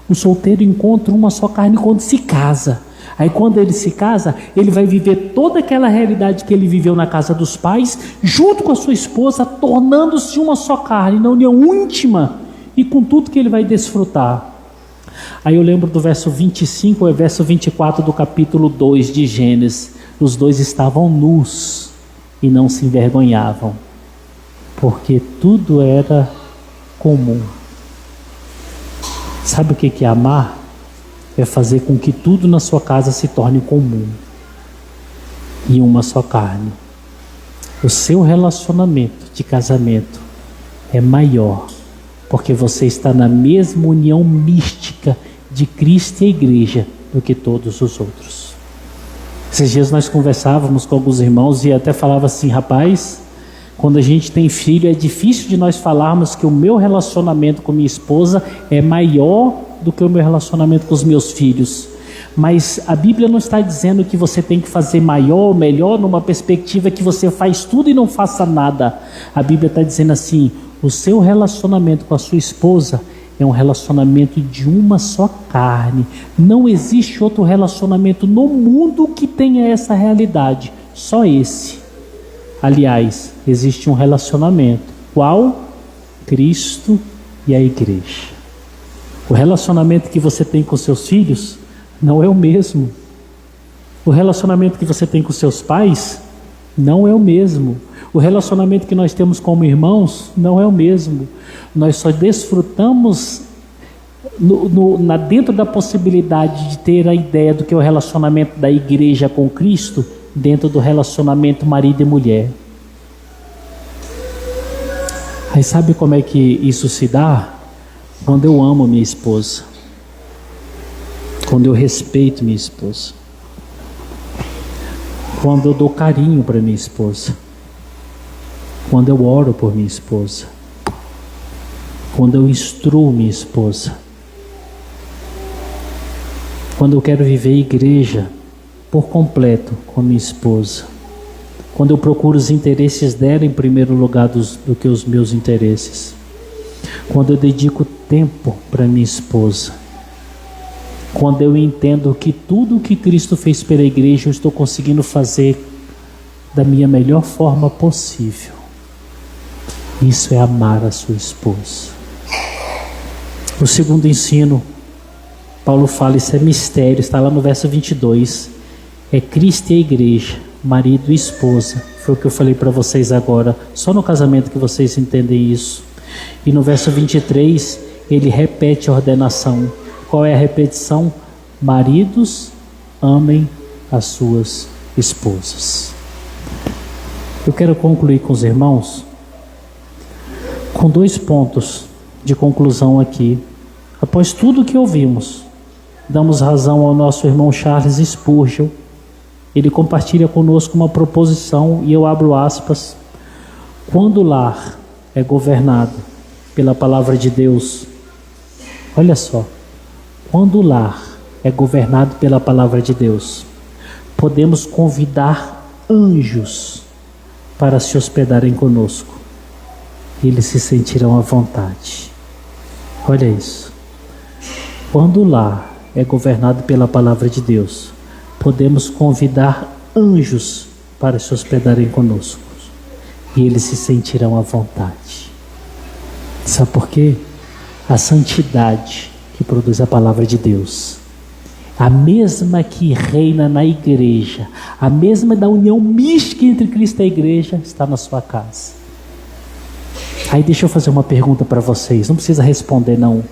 O solteiro encontra uma só carne quando se casa. Aí quando ele se casa, ele vai viver toda aquela realidade que ele viveu na casa dos pais, junto com a sua esposa, tornando-se uma só carne, na união íntima, e com tudo que ele vai desfrutar. Aí eu lembro do verso 25 ou verso 24 do capítulo 2 de Gênesis. Os dois estavam nus e não se envergonhavam, porque tudo era comum. Sabe o que é amar? É fazer com que tudo na sua casa se torne comum e uma só carne. O seu relacionamento de casamento é maior porque você está na mesma união mística de Cristo e a igreja do que todos os outros. Esses dias nós conversávamos com alguns irmãos e até falava assim: rapaz, quando a gente tem filho é difícil de nós falarmos que o meu relacionamento com minha esposa é maior do que o meu relacionamento com os meus filhos. Mas a Bíblia não está dizendo que você tem que fazer maior ou melhor numa perspectiva que você faz tudo e não faça nada. A Bíblia está dizendo assim: o seu relacionamento com a sua esposa é um relacionamento de uma só carne. Não existe outro relacionamento no mundo que tenha essa realidade, só esse. Aliás, existe um relacionamento. Qual? Cristo e a igreja. O relacionamento que você tem com seus filhos não é o mesmo. O relacionamento que você tem com seus pais não é o mesmo. O relacionamento que nós temos como irmãos não é o mesmo. Nós só desfrutamos dentro da possibilidade de ter a ideia do que é o relacionamento da igreja com Cristo, dentro do relacionamento marido e mulher. Aí sabe como é que isso se dá? Quando eu amo minha esposa, quando eu respeito minha esposa, quando eu dou carinho para minha esposa, quando eu oro por minha esposa, quando eu instruo minha esposa, quando eu quero viver a igreja por completo com minha esposa, quando eu procuro os interesses dela em primeiro lugar do que os meus interesses, quando eu dedico tempo para minha esposa, quando eu entendo que tudo o que Cristo fez pela igreja eu estou conseguindo fazer da minha melhor forma possível. Isso é amar a sua esposa. O segundo ensino, Paulo fala, isso é mistério, está lá no verso 22. É Cristo e a igreja, marido e esposa. Foi o que eu falei para vocês agora. Só no casamento que vocês entendem isso. E no verso 23, ele repete a ordenação. Qual é a repetição? Maridos, amem as suas esposas. Eu quero concluir com os irmãos com 2 pontos de conclusão aqui. Após tudo que ouvimos, damos razão ao nosso irmão Charles Spurgeon. Ele compartilha conosco uma proposição, e eu abro aspas: quando o lar é governado pela palavra de Deus, olha só, quando o lar é governado pela palavra de Deus, podemos convidar anjos para se hospedarem conosco. Eles se sentirão à vontade. Olha isso. Quando o lar é governado pela palavra de Deus, podemos convidar anjos para se hospedarem conosco. E eles se sentirão à vontade. Sabe por quê? A santidade que produz a palavra de Deus, a mesma que reina na igreja, a mesma da união mística entre Cristo e a igreja, está na sua casa. Aí deixa eu fazer uma pergunta para vocês, não precisa responder não.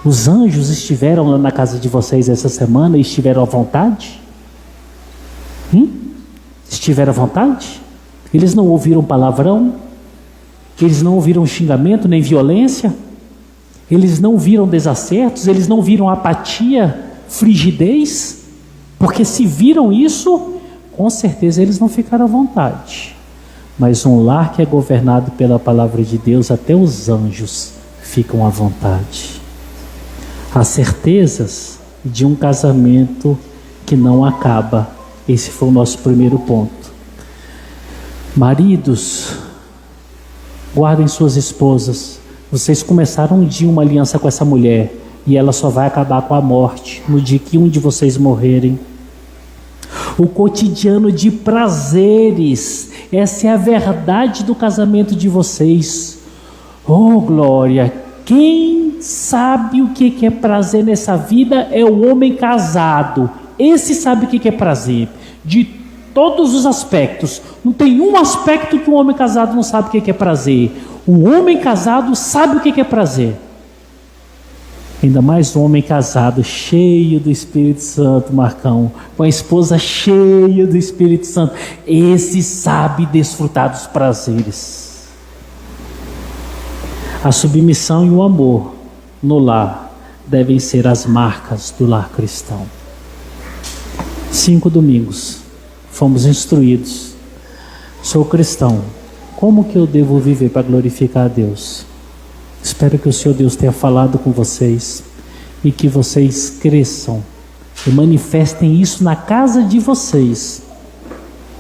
Os anjos estiveram lá na casa de vocês essa semana e estiveram à vontade? Estiveram à vontade? Eles não ouviram palavrão? Eles não ouviram xingamento nem violência? Eles não viram desacertos? Eles não viram apatia, frigidez? Porque se viram isso, com certeza eles não ficaram à vontade. Mas um lar que é governado pela palavra de Deus, até os anjos ficam à vontade. Há certezas de um casamento que não acaba. Esse foi o nosso primeiro ponto. Maridos, guardem suas esposas. Vocês começaram um dia uma aliança com essa mulher, e ela só vai acabar com a morte no dia que um de vocês morrerem. O cotidiano de prazeres, essa é a verdade do casamento de vocês. Oh glória, quem sabe o que é prazer nessa vida é o homem casado. Esse sabe o que é prazer, de todos os aspectos. Não tem um aspecto que um homem casado não sabe o que é prazer. O homem casado sabe o que é prazer. Ainda mais um homem casado, cheio do Espírito Santo, Marcão, com a esposa cheia do Espírito Santo. Esse sabe desfrutar dos prazeres. A submissão e o amor no lar devem ser as marcas do lar cristão. 5 domingos fomos instruídos. Sou cristão. Como que eu devo viver para glorificar a Deus? Espero que o Senhor Deus tenha falado com vocês e que vocês cresçam e manifestem isso na casa de vocês.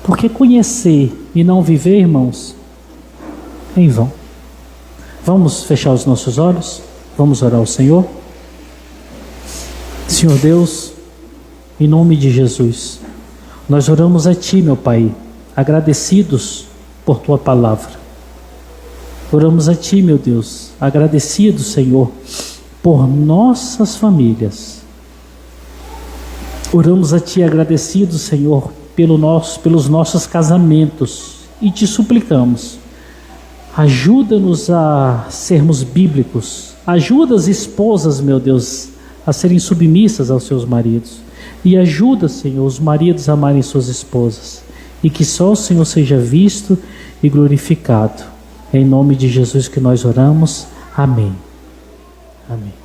Porque conhecer e não viver, irmãos, é em vão. Vamos fechar os nossos olhos? Vamos orar ao Senhor? Senhor Deus, em nome de Jesus, nós oramos a Ti, meu Pai, agradecidos por Tua palavra. Oramos a Ti, meu Deus, agradecidos, Senhor, por nossas famílias. Oramos a Ti agradecidos, Senhor, pelos nossos casamentos, e Te suplicamos, ajuda-nos a sermos bíblicos, ajuda as esposas, meu Deus, a serem submissas aos seus maridos, e ajuda, Senhor, os maridos a amarem suas esposas, e que só o Senhor seja visto e glorificado. Em nome de Jesus que nós oramos. Amém. Amém.